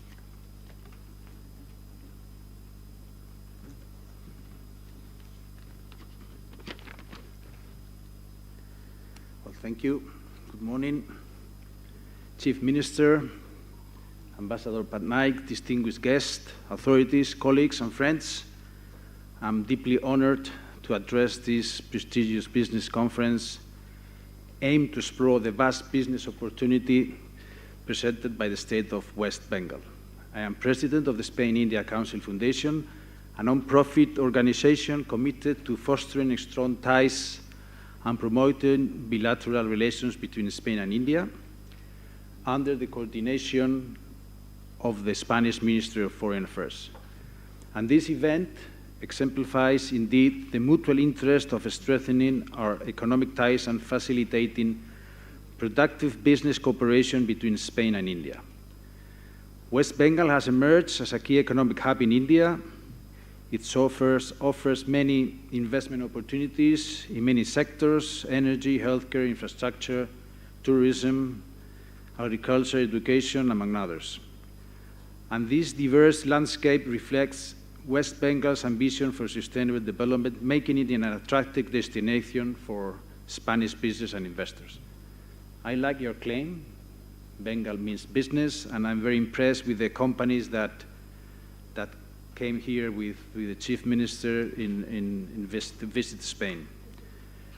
Well, thank you. Good morning, Chief Minister, Ambassador Patnaik, distinguished guests, authorities, colleagues, and friends. I'm deeply honored to address this prestigious business conference aimed to explore the vast business opportunity presented by the state of West Bengal. I am president of the Spain-India Council Foundation, a non-profit organization committed to fostering strong ties and promoting bilateral relations between Spain and India under the coordination of the Spanish Ministry of Foreign Affairs. And this event exemplifies indeed the mutual interest of strengthening our economic ties and facilitating productive business cooperation between Spain and India. West Bengal has emerged as a key economic hub in India. It offers many investment opportunities in many sectors: energy, healthcare, infrastructure, tourism, agriculture, education, among others. And this diverse landscape reflects West Bengal's ambition for sustainable development, making it an attractive destination for Spanish business and investors. I like your claim. Bengal means business, and I'm very impressed with the companies that came here with the Chief Minister to visit Spain.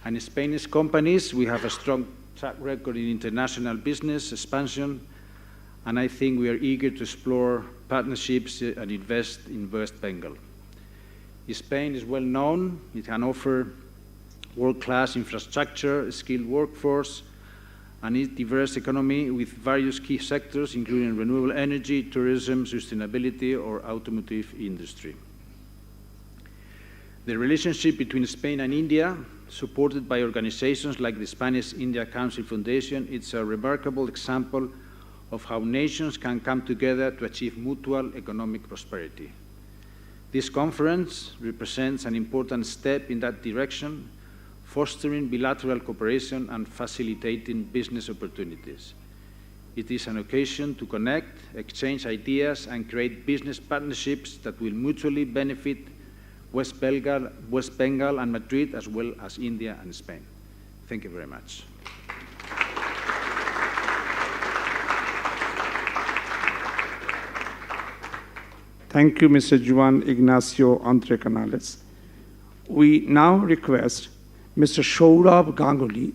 And Spanish companies, we have a strong track record in international business expansion, and I think we are eager to explore partnerships and invest in West Bengal. Spain is well known. It can offer world-class infrastructure, a skilled workforce, and its diverse economy with various key sectors, including renewable energy, tourism, sustainability, or automotive industry. The relationship between Spain and India, supported by organizations like the Spanish-India Council Foundation, is a remarkable example of how nations can come together to achieve mutual economic prosperity. This conference represents an important step in that direction, fostering bilateral cooperation and facilitating business opportunities. It is an occasion to connect, exchange ideas, and create business partnerships that will mutually benefit West Bengal and Madrid, as well as India and Spain. Thank you very much. Thank you, Mr. Juan Ignacio Andre Canales. We now request Mr. Saurabh Ganguly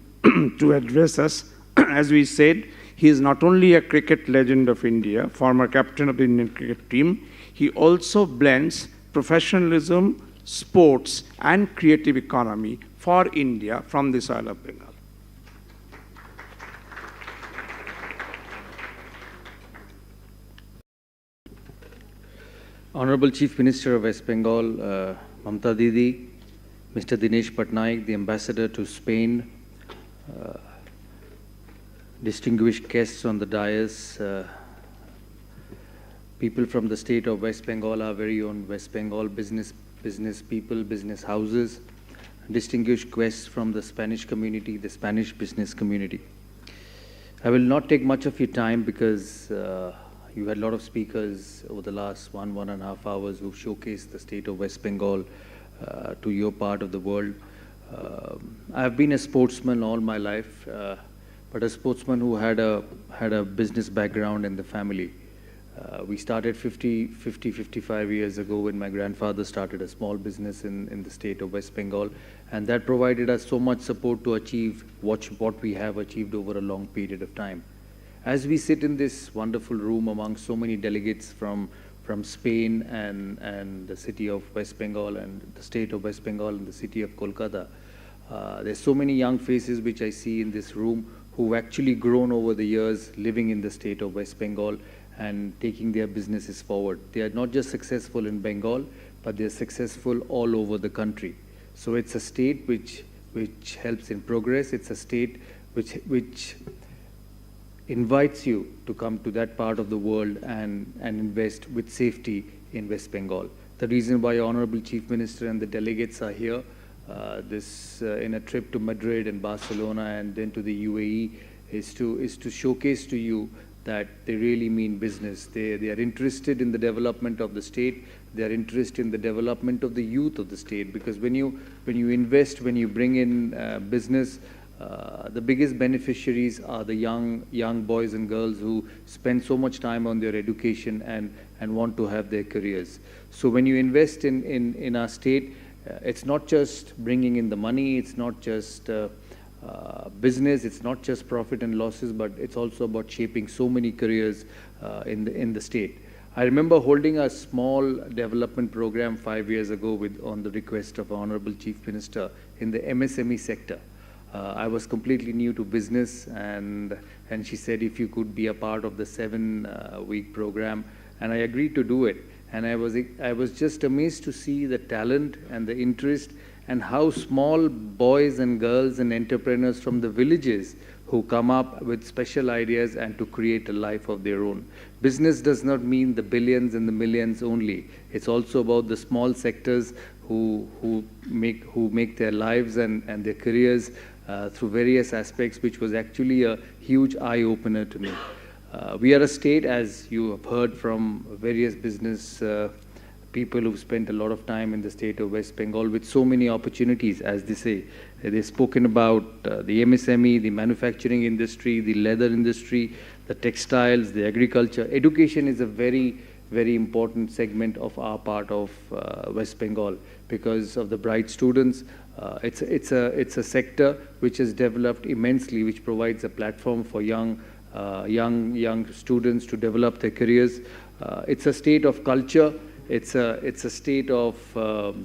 to address us. As we said, he is not only a cricket legend of India, former captain of the Indian cricket team, he also blends professionalism, sports, and creative economy for India from the soil of Bengal. Honorable Chief Minister of West Bengal, Mamta Didi, Mr. Dinesh Patnaik, the Ambassador to Spain, distinguished guests on the dais, people from the state of West Bengal, our very own West Bengal business people, business houses, distinguished guests from the Spanish community, the Spanish business community. I will not take much of your time because you had a lot of speakers over the last 1.5 hours who showcased the state of West Bengal to your part of the world. I have been a sportsman all my life, but a sportsman who had a business background in the family. We started 55 years ago when my grandfather started a small business in the state of West Bengal, and that provided us so much support to achieve what we have achieved over a long period of time. As we sit in this wonderful room among so many delegates from Spain and the city of West Bengal and the state of West Bengal and the city of Kolkata, there's so many young faces which I see in this room who've actually grown over the years living in the state of West Bengal and taking their businesses forward. They are not just successful in Bengal, but they're successful all over the country. So it's a state which helps in progress. It's a state which invites you to come to that part of the world and invest with safety in West Bengal. The reason why Honorable Chief Minister and the delegates are here, in a trip to Madrid and Barcelona and then to the UAE, is to showcase to you that they really mean business. They are interested in the development of the state. They are interested in the development of the youth of the state, because when you invest, when you bring in business, the biggest beneficiaries are the young boys and girls who spend so much time on their education and want to have their careers. So when you invest in our state, it's not just bringing in the money, it's not just business, it's not just profit and losses, but it's also about shaping so many careers in the state. I remember holding a small development program 5 years ago on the request of Honorable Chief Minister in the MSME sector. I was completely new to business, and she said if you could be a part of the 7-week program, and I agreed to do it. And I was just amazed to see the talent and the interest and how small boys and girls and entrepreneurs from the villages who come up with special ideas and to create a life of their own. Business does not mean the billions and the millions only. It's also about the small sectors who make their lives and their careers through various aspects, which was actually a huge eye-opener to me. We are a state, as you have heard from various business people who've spent a lot of time in the state of West Bengal with so many opportunities, as they say. They've spoken about the MSME, the manufacturing industry, the leather industry, the textiles, the agriculture. Education is a very, very important segment of our part of West Bengal because of the bright students. It's a sector which has developed immensely, which provides a platform for young students to develop their careers. It's a state of culture. It's a state of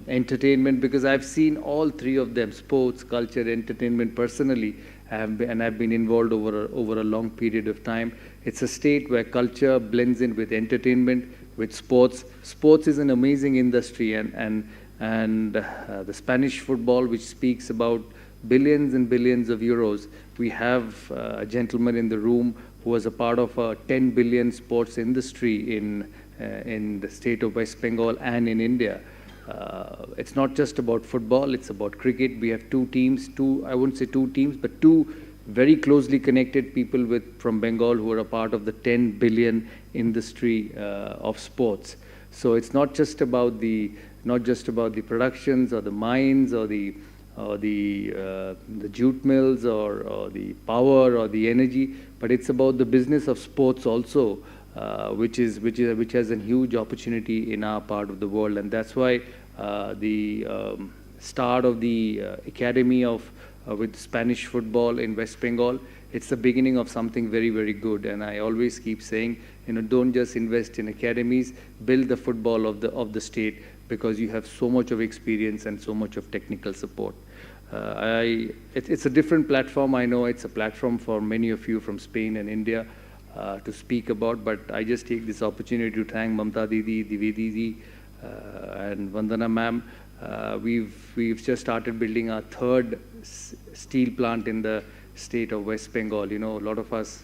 entertainment, because I've seen all three of them, sports, culture, entertainment, personally, and I've been involved over a long period of time. It's a state where culture blends in with entertainment, with sports. Sports is an amazing industry, and the Spanish football, which speaks about billions and billions of euros. We have a gentleman in the room who was a part of a 10 billion sports industry in the state of West Bengal and in India. It's not just about football, it's about cricket. We have two teams, I wouldn't say two teams, but two very closely connected people from Bengal who are a part of the 10 billion industry of sports. So it's not just about the productions or the mines or the jute mills or the power or the energy, but it's about the business of sports also, which has a huge opportunity in our part of the world. And that's why the start of the academy with Spanish football in West Bengal, it's the beginning of something very, very good. And I always keep saying, don't just invest in academies, build the football of the state, because you have so much of experience and so much of technical support. It's a different platform. I know it's a platform for many of you from Spain and India to speak about, but I just take this opportunity to thank Mamta Didi, Divedi Didi, and Vandana ma'am. We've just started building our third steel plant in the state of West Bengal. A lot of us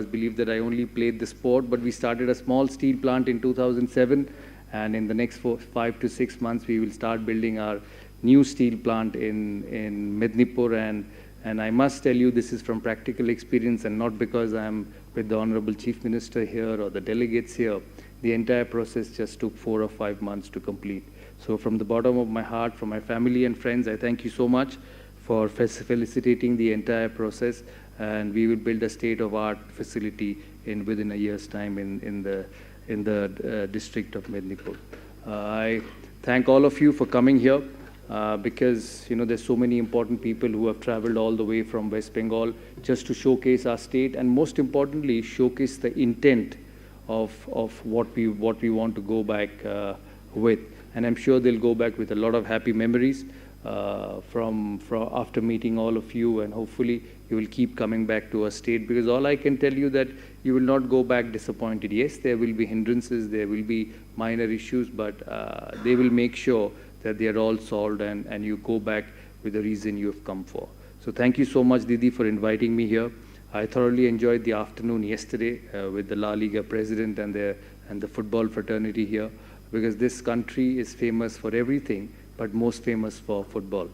believe that I only played the sport, but we started a small steel plant in 2007, and in the next 5 to 6 months, we will start building our new steel plant in Mednipur. And I must tell you, this is from practical experience and not because I'm with the Honorable Chief Minister here or the delegates here. The entire process just took 4 or 5 months to complete. So from the bottom of my heart, from my family and friends, I thank you so much for felicitating the entire process. And we will build a state-of-art facility within a year's time in the district of Mednipur. I thank all of you for coming here. Because there's so many important people who have traveled all the way from West Bengal just to showcase our state, and most importantly, showcase the intent of what we want to go back with. And I'm sure they'll go back with a lot of happy memories from after meeting all of you, and hopefully you will keep coming back to our state, because all I can tell you that you will not go back disappointed. Yes, there will be hindrances, there will be minor issues, but they will make sure that they are all solved and you go back with the reason you have come for. So thank you so much, Didi, for inviting me here. I thoroughly enjoyed the afternoon yesterday with the La Liga president and the football fraternity here, because this country is famous for everything, but most famous for football.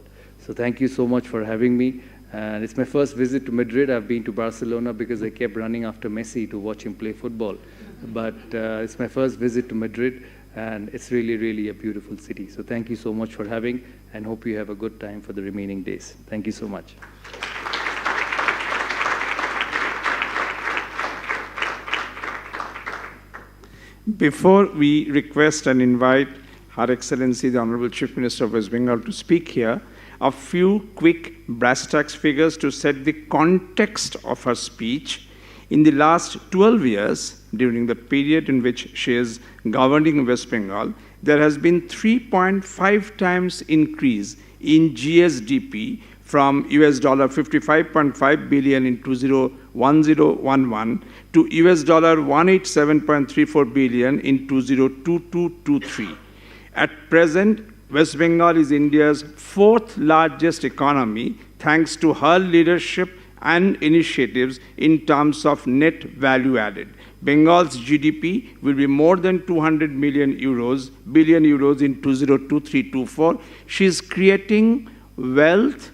So thank you so much for having me. And it's my first visit to Madrid. I've been to Barcelona because I kept running after Messi to watch him play football. But it's my first visit to Madrid. And it's really, really a beautiful city. So thank you so much for having, and hope you have a good time for the remaining days. Thank you so much. Before we request and invite Her Excellency, the Honorable Chief Minister of West Bengal, to speak here, a few quick brass tacks figures to set the context of her speech. In the last 12 years, during the period in which she is governing West Bengal, there has been 3.5 times increase in GSDP from US $55.5 billion in 2010-11 to US $187.34 billion in 2022-23. At present, West Bengal is India's 4th largest economy, thanks to her leadership and initiatives in terms of net value added. Bengal's GDP will be more than 200 billion euros in 2023-24. She is creating wealth,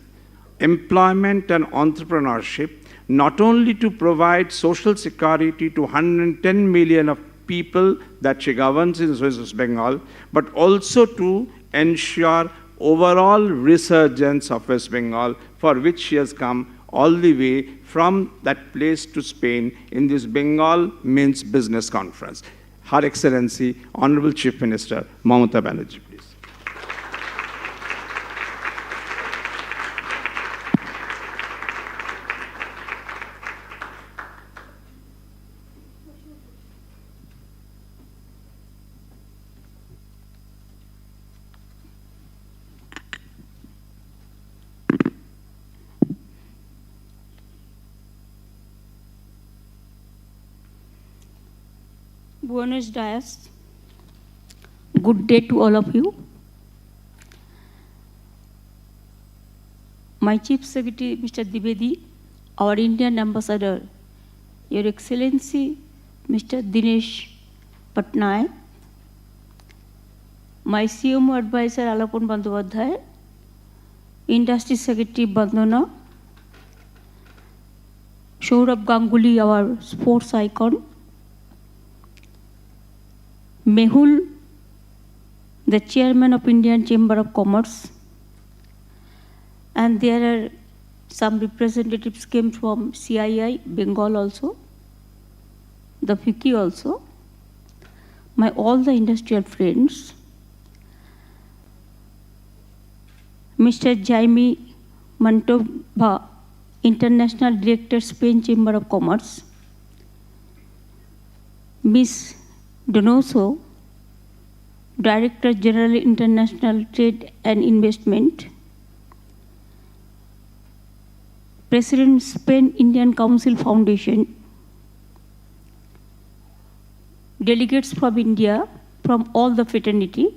employment, and entrepreneurship, not only to provide social security to 110 million of people that she governs in West Bengal, but also to ensure overall resurgence of West Bengal, for which she has come all the way from that place to Spain in this Bengal Means Business Conference. Her Excellency, Honorable Chief Minister, Mamata Banerjee, please. Buenos Dias. Good day to all of you. My Chief Secretary, Mr. Dwivedi, our Indian Ambassador, Your Excellency, Mr. Dinesh Patnaik, my CMO Advisor, Alapon Bandyopadhyay, Industry Secretary Bandana, Saurabh Ganguly, our sports icon, Mehul, the Chairman of Indian Chamber of Commerce, and there are some representatives came from CII, Bengal also, the FICCI also, all the industrial friends, Mr. Jaime Mantova, International Director, Spain Chamber of Commerce, Ms. Donoso, Director General, International Trade and Investment, President, Spain Indian Council Foundation, delegates from India, from all the fraternity,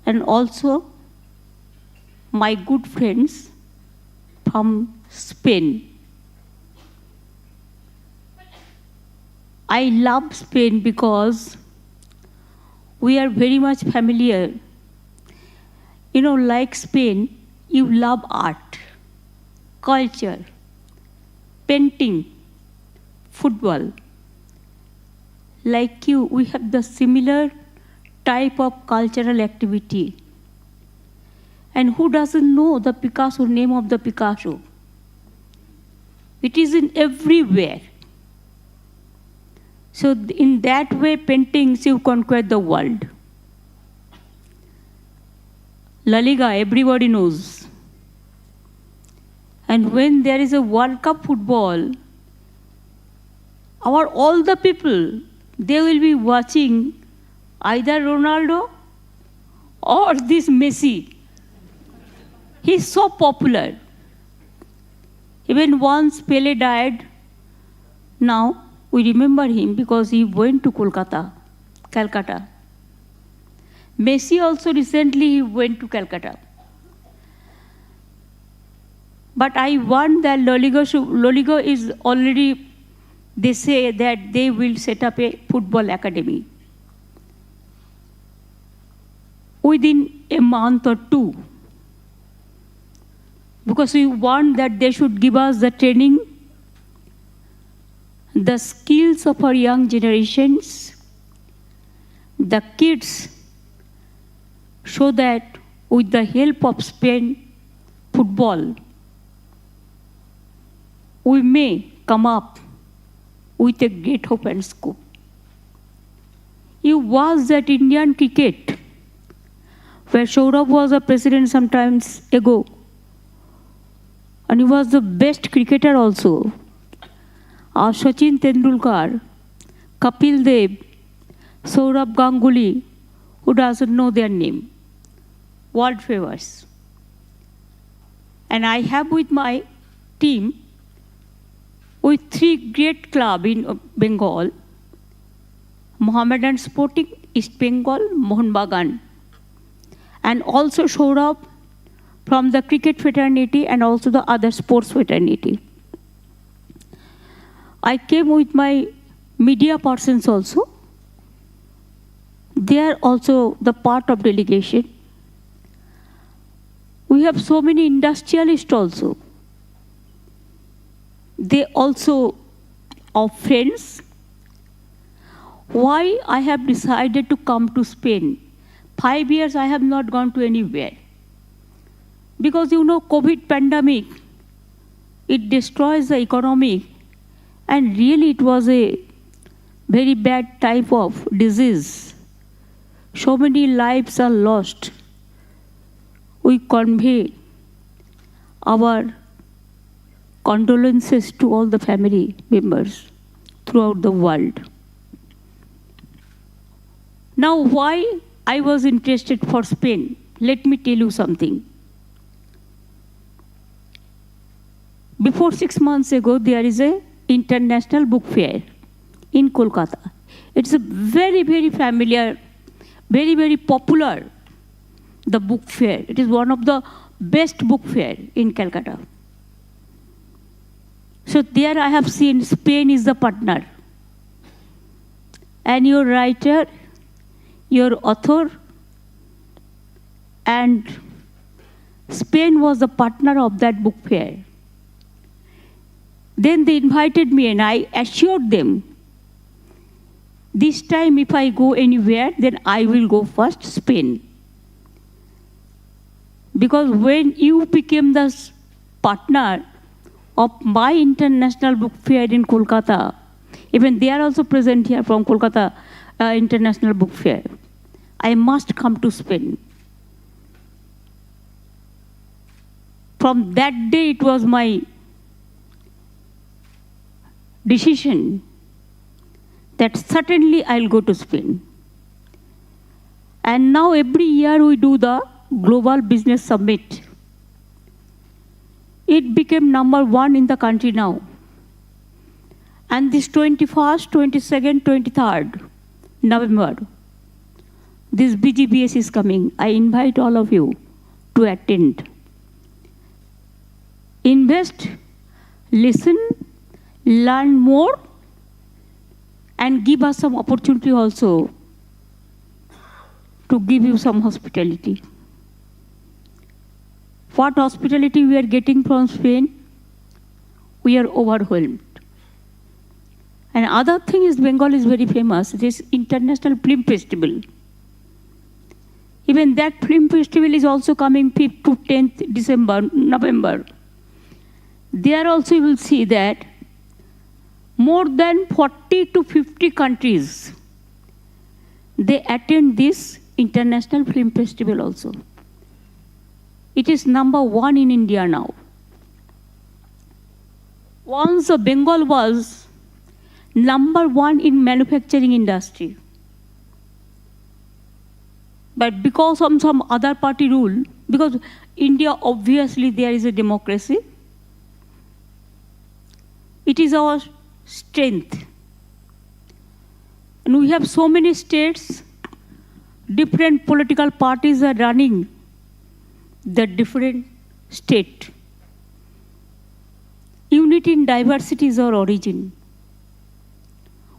and also my good friends from Spain. I love Spain because we are very much familiar. You know, like Spain, you love art, culture, painting, football. Like you, we have the similar type of cultural activity. And who doesn't know the Picasso, name of the Picasso? It is in everywhere. So in that way, paintings, you conquer the world. La Liga, everybody knows. And when there is a World Cup football, all the people, they will be watching either Ronaldo or this Messi. He's so popular. Even once Pele died, now we remember him because he went to Calcutta. Messi also recently he went to Calcutta. But I want that La Liga is already, they say that they will set up a football academy. Within a month or two. Because we want that they should give us the training, the skills of our young generations, the kids, so that with the help of Spain football, we may come up with a great hope and scope. You watch that Indian cricket, where Saurabh was a president some times ago, and he was the best cricketer also. Our Sachin Tendulkar, Kapil Dev, Saurabh Ganguly, who doesn't know their name? World famous. And I have with my team, with 3 great clubs in Bengal, Mohammedan Sporting, East Bengal, Mohun Bagan, and also Saurabh from the cricket fraternity and also the other sports fraternity. I came with my media persons also. They are also the part of delegation. We have so many industrialists also. They also are friends. Why I have decided to come to Spain? 5 years I have not gone to anywhere. Because you know, COVID pandemic, it destroys the economy. And really it was a very bad type of disease. So many lives are lost. We convey our condolences to all the family members throughout the world. Now, why I was interested for Spain? Let me tell you something. Before 6 months ago, there is an international book fair in Kolkata. It's a very, very familiar, very, very popular, the book fair. It is one of the best book fair in Calcutta. So there I have seen Spain is the partner. And your writer, your author, and Spain was the partner of that book fair. Then they invited me and I assured them, this time if I go anywhere, then I will go first Spain. Because when you became the partner of my international book fair in Kolkata, even they are also present here from Kolkata International Book Fair, I must come to Spain. From that day, it was my decision that certainly I'll go to Spain. And now every year we do the Global Business Summit. It became #1 in the country now. And this 21st, 22nd, 23rd November, this BGBS is coming. I invite all of you to attend. Invest, listen, learn more, and give us some opportunity also to give you some hospitality. What hospitality we are getting from Spain? We are overwhelmed. And other thing is Bengal is very famous, this International Film Festival. Even that film festival is also coming 5th to 10th December, November. There also you will see that more than 40 to 50 countries, they attend this International Film Festival also. It is #1 in India now. Once Bengal was #1 in manufacturing industry. But because of some other party rule, because India obviously there is a democracy, it is our strength. And we have so many states, different political parties are running the different state. Unity in diversity is our origin.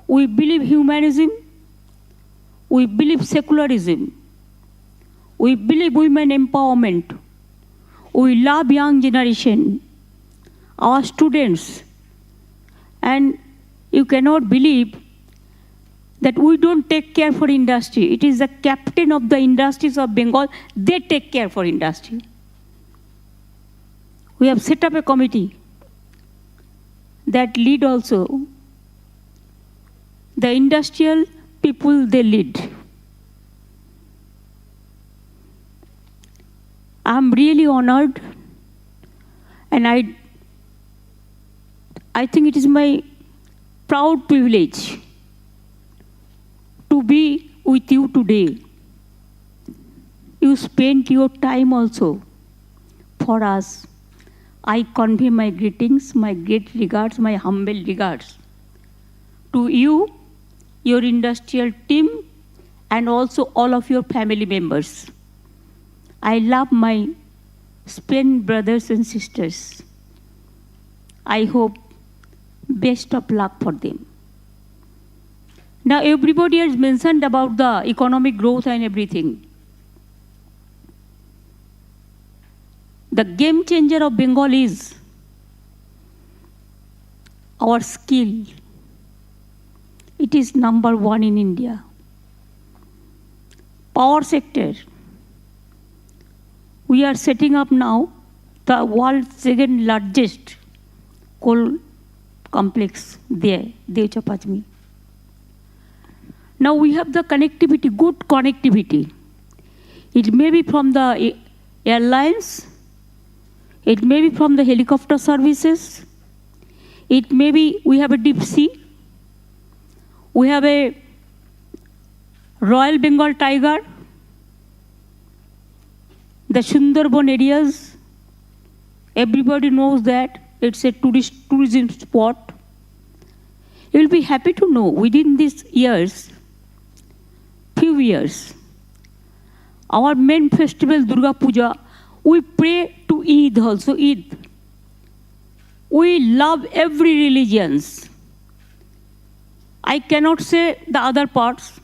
We believe humanism, we believe secularism, we believe women empowerment, we love young generation, our students, and you cannot believe that we don't take care for industry. It is the captain of the industries of Bengal, they take care for industry. We have set up a committee that lead also. The industrial people, they lead. I'm really honored, and I think it is my proud privilege to be with you today. You spent your time also for us. I convey my greetings, my great regards, my humble regards to you, your industrial team, and also all of your family members. I love my Spain brothers and sisters. I hope best of luck for them. Now everybody has mentioned about the economic growth and everything. The game changer of Bengal is our skill. It is #1 in India. Power sector. We are setting up now the world's second largest coal complex there, Devchapachmi. Now we have the connectivity, good connectivity. It may be from the airlines, it may be from the helicopter services, it may be we have a deep sea, we have a Royal Bengal tiger, the Sundarban areas, everybody knows that it's a tourism spot. You'll be happy to know within these years, few years, our main festival, Durga Puja, we pray to Eid also, Eid. We love every religions. I cannot say the other parts,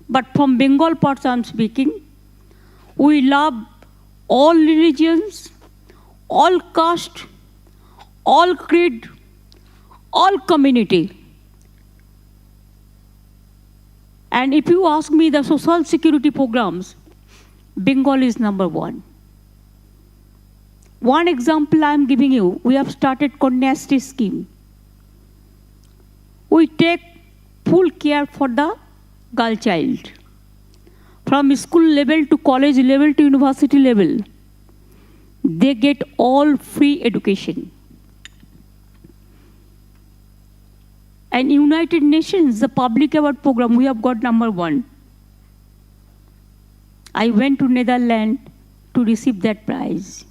but from Bengal parts I'm speaking. We love all religions, all caste, all creed, all community. And if you ask me the social security programs, Bengal is number one. One example I'm giving you, we have started Kanyasri scheme. We take full care for the girl child. From school level to college level to university level, they get all free education. And United Nations, the public award program, we have got number one. I went to Netherlands to receive that prize.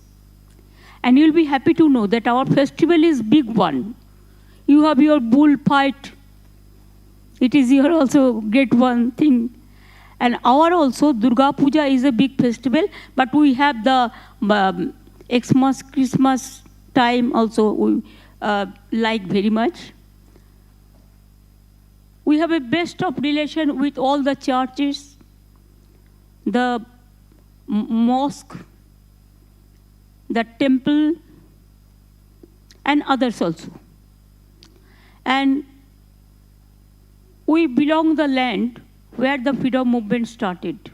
And you'll be happy to know that our festival is big one. You have your bull fight. It is your also great one thing. And our also, Durga Puja is a big festival, but we have the Xmas, Christmas time also we like very much. We have a best of relation with all the churches, the mosque, the temple, and others also. And we belong the land where the freedom movement started.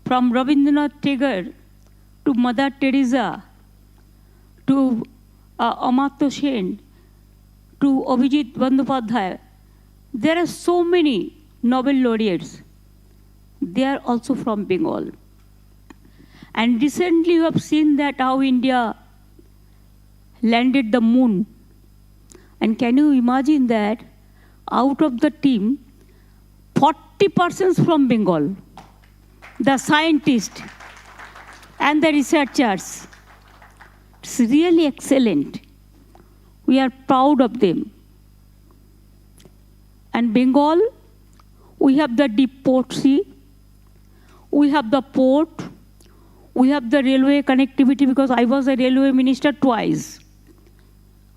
From Rabindranath Tagore to Mother Teresa to Amartya Sen to Abhijit Bandyopadhyay, there are so many Nobel laureates. They are also from Bengal. And recently you have seen that how India landed the moon. And can you imagine that out of the team, 40% from Bengal, the scientists and the researchers. It's really excellent. We are proud of them. And Bengal, we have the deep port sea, we have the port, we have the railway connectivity because I was a railway minister twice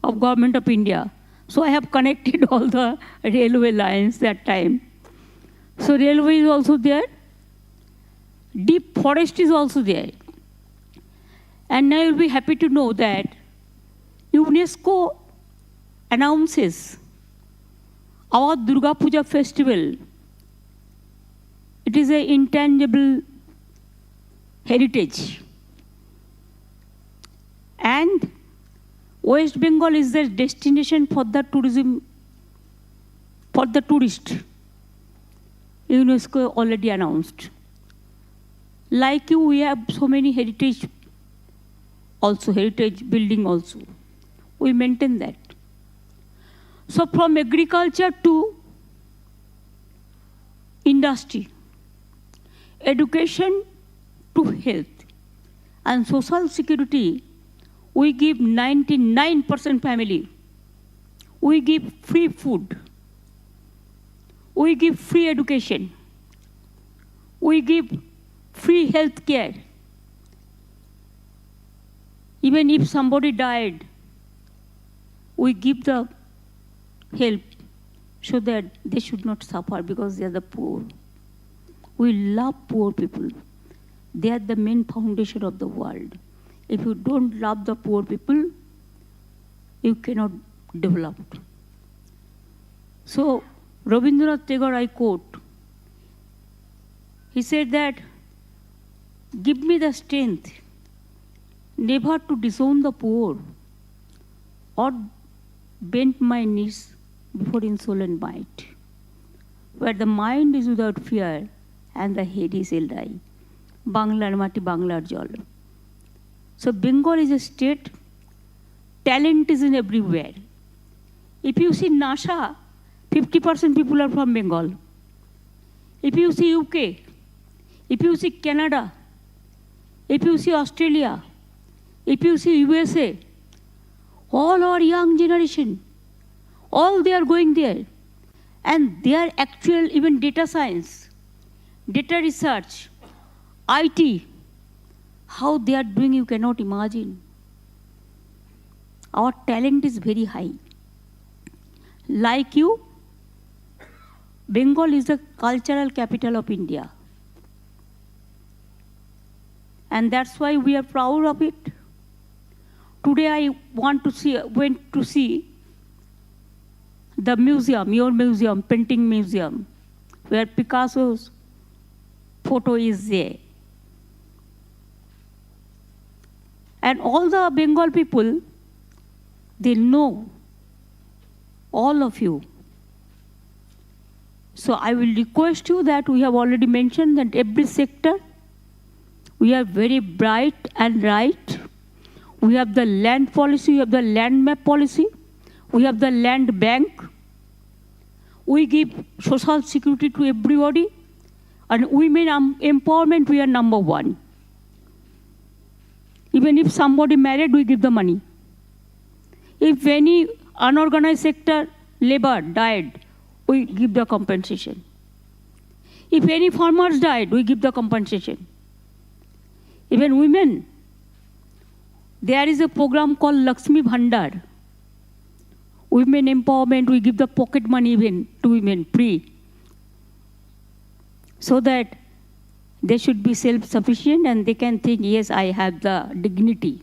of Government of India. So I have connected all the railway lines that time. So railway is also there. Deep forest is also there. And now you'll be happy to know that UNESCO announces our Durga Puja festival. It is an intangible heritage. And West Bengal is the destination for the tourism, for the tourist. UNESCO already announced. Like you, we have so many heritage also, heritage building also. We maintain that. So from agriculture to industry, education to health, and social security, we give 99% family. We give free food. We give free education. We give free health care. Even if somebody died, we give the help so that they should not suffer because they are the poor. We love poor people. They are the main foundation of the world. If you don't love the poor people, you cannot develop. So, Rabindranath Tagore, I quote, he said that, give me the strength never to disown the poor or bend my knees before insolent might, where the mind is without fear and the head is held high. Banglar mati, Banglar jol. So Bengal is a state, talent is in everywhere. If you see NASA, 50% people are from Bengal. If you see UK, if you see Canada, if you see Australia, if you see USA, all our young generation, All they are going there. And they are actual, even data science, data research, IT, how they are doing, you cannot imagine. Our talent is very high. Like you, Bengal is the cultural capital of India. And that's why we are proud of it. Today I went to see the museum, your museum, painting museum, where Picasso's photo is there. And all the Bengal people, they know all of you. So I will request you that we have already mentioned that every sector, we are very bright and right. We have the land policy, we have the land map policy, we have the land bank. We give social security to everybody. And women empowerment, we are number one. Even if somebody married, we give the money. If any unorganized sector labor died, we give the compensation. If any farmers died, we give the compensation. Even women, there is a program called Lakshmi Bhandar. Women empowerment, we give the pocket money even to women, free. So that they should be self-sufficient and they can think, yes, I have the dignity.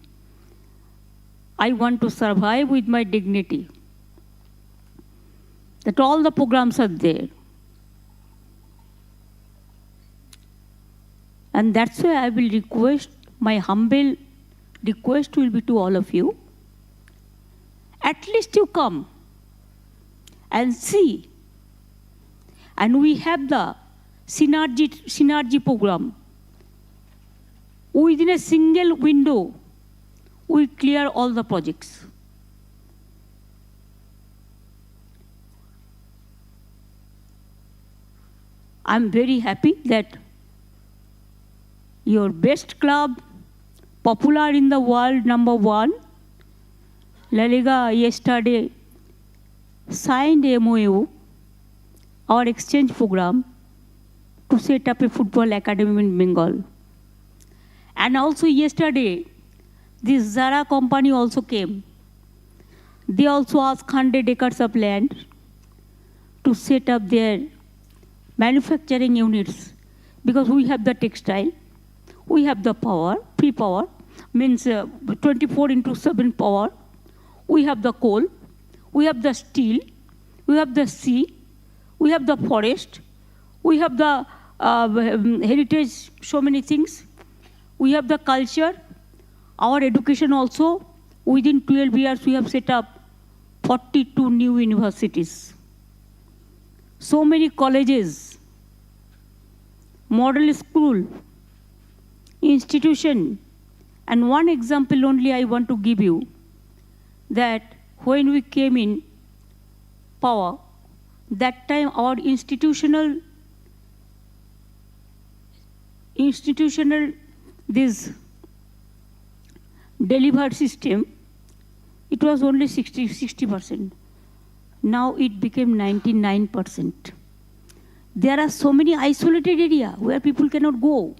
I want to survive with my dignity. That all the programs are there. And that's why I will request, my humble request will be to all of you, at least you come and see. And we have the synergy program. Within a single window, we clear all the projects. I'm very happy that your best club, popular in the world, #1, La Liga yesterday signed MOU, our exchange program, to set up a football academy in Bengal. And also yesterday, this Zara company also came. They also asked 100 acres of land to set up their manufacturing units, because we have the textile, we have the power, free power, means 24/7 power, we have the coal, we have the steel, we have the sea, we have the forest, we have the heritage, so many things, we have the culture, our education also. Within 12 years, we have set up 42 new universities. So many colleges, model school, institution. And one example only I want to give you, that when we came in power, that time our institutional this delivered system, it was only 60%. Now it became 99%. There are so many isolated areas where people cannot go.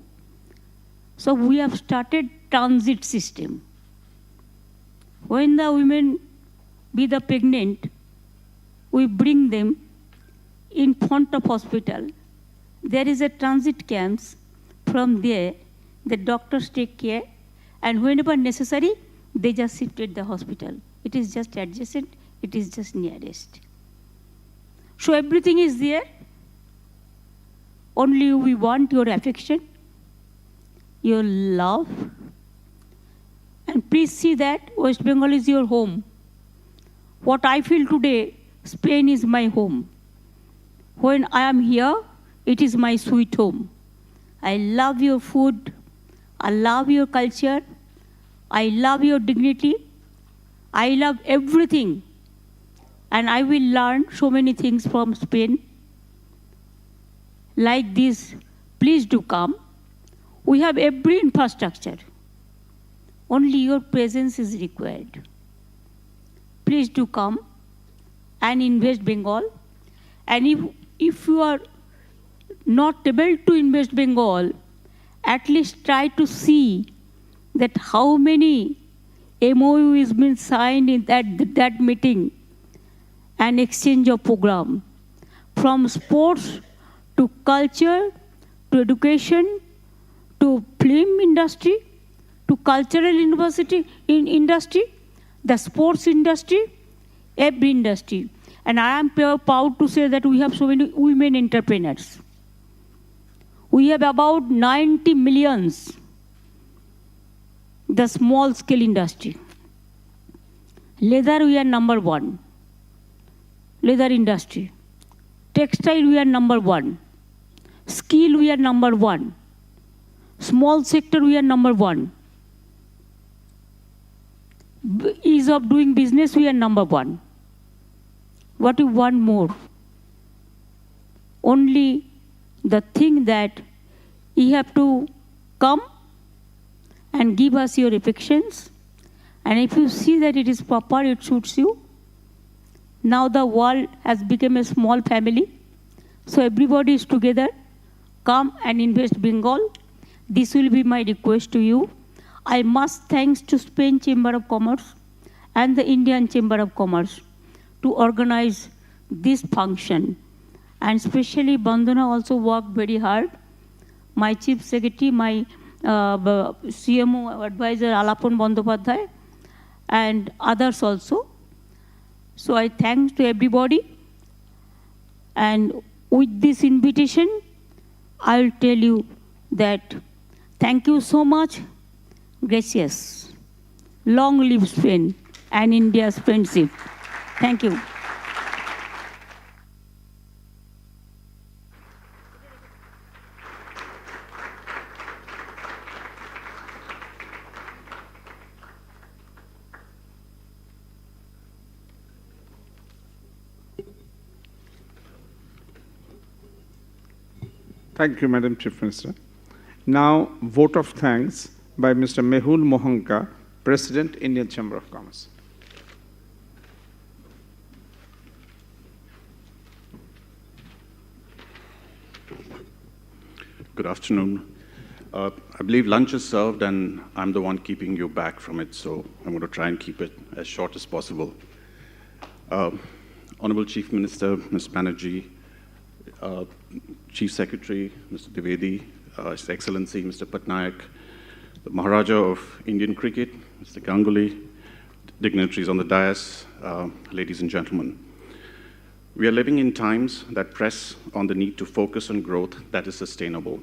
So we have started transit system. When the women be the pregnant, we bring them in front of hospital. There is a transit camps. From there, the doctors take care, and whenever necessary, they just sit at the hospital. It is just adjacent, it is just nearest. So everything is there. Only we want your affection, your love. And please see that West Bengal is your home. What I feel today, Spain is my home. When I am here, it is my sweet home. I love your food, I love your culture, I love your dignity, I love everything. And I will learn so many things from Spain. Like this, please do come. We have every infrastructure. Only your presence is required. Please do come. and invest Bengal. And if you are not able to invest Bengal, at least try to see that how many MOU has been signed in that meeting and exchange of program, from sports to culture to education to film industry to cultural industry, the sports industry, every industry. And I am proud to say that we have so many women entrepreneurs. We have about 90 millions, the small scale industry. Leather, we are number one. Leather industry. Textile, we are number one. Skill, we are number one. Small sector, we are number one. Ease of doing business, we are number one. What do you want more? Only the thing that you have to come and give us your affections. And if you see that it is proper, it suits you. Now the world has become a small family. So everybody is together. Come and invest Bengal. This will be my request to you. I must thanks to Spain Chamber of Commerce and the Indian Chamber of Commerce to organize this function. And especially Bandana also worked very hard. My Chief Secretary, my CMO advisor Alapon Bandyopadhyay, and others also. So I thanks to everybody. And with this invitation, I'll tell you that thank you so much. Gracias. Long live Spain and India's friendship. Thank you. Thank you, Madam Chief Minister. Now, vote of thanks by Mr. Mehul Mohanka, President, Indian Chamber of Commerce. Good afternoon. I believe lunch is served and I'm the one keeping you back from it, so I'm going to try and keep it as short as possible. Honorable Chief Minister, Ms. Banerjee, Chief Secretary, Mr. Dwivedi, His Excellency, Mr. Patnaik, the Maharaja of Indian Cricket, Mr. Ganguly, dignitaries on the dais, ladies and gentlemen. We are living in times that press on the need to focus on growth that is sustainable,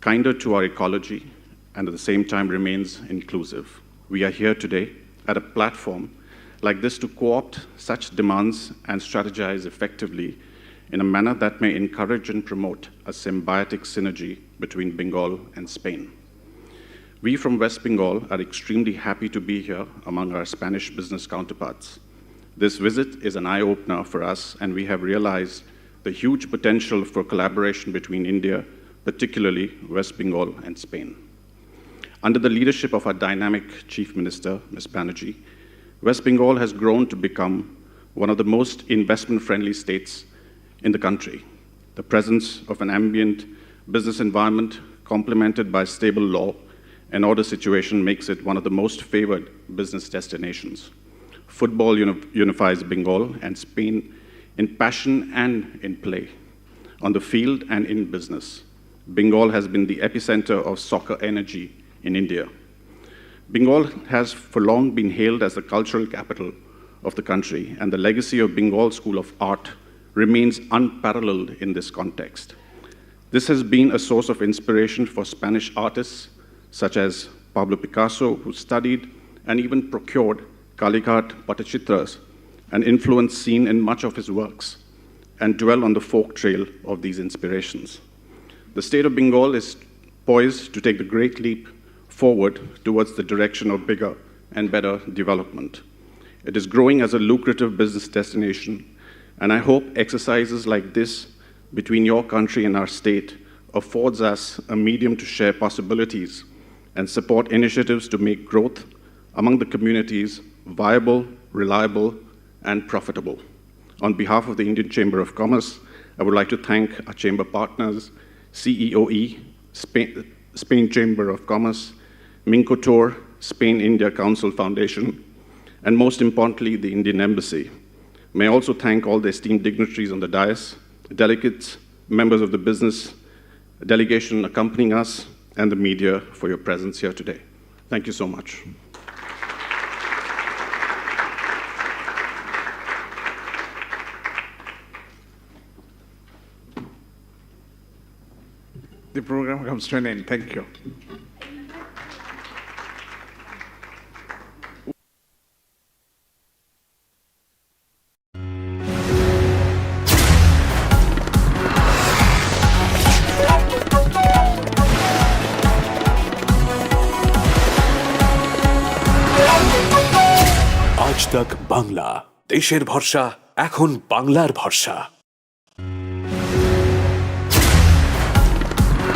kinder to our ecology, and at the same time remains inclusive. We are here today at a platform like this to co-opt such demands and strategize effectively in a manner that may encourage and promote a symbiotic synergy between Bengal and Spain. We from West Bengal are extremely happy to be here among our Spanish business counterparts. This visit is an eye-opener for us, and we have realized the huge potential for collaboration between India, particularly West Bengal and Spain. Under the leadership of our dynamic Chief Minister, Ms. Banerjee, West Bengal has grown to become one of the most investment-friendly states in the country. The presence of an ambient business environment complemented by stable law and order situation makes it one of the most favored business destinations. Football unifies Bengal and Spain in passion and in play, on the field and in business. Bengal has been the epicenter of soccer energy in India. Bengal has for long been hailed as the cultural capital of the country, and the legacy of Bengal School of Art remains unparalleled in this context. This has been a source of inspiration for Spanish artists such as Pablo Picasso, who studied and even procured Kalighat Patachitras, an influence seen in much of his works, and dwell on the folk trail of these inspirations. The state of Bengal is poised to take the great leap forward towards the direction of bigger and better development. It is growing as a lucrative business destination, and I hope exercises like this between your country and our state affords us a medium to share possibilities and support initiatives to make growth among the communities viable, reliable, and profitable. On behalf of the Indian Chamber of Commerce, I would like to thank our chamber partners, CEOE, Spain Chamber of Commerce, Mincotor, Spain-India Council Foundation, and most importantly, the Indian Embassy. May I also thank all the esteemed dignitaries on the dais, delegates, members of the business delegation accompanying us, and the media for your presence here today. Thank you so much. The program comes to an end. Thank you. আজ তাক বাংলা, দেশের ভরসা এখন বাংলার ভরসা।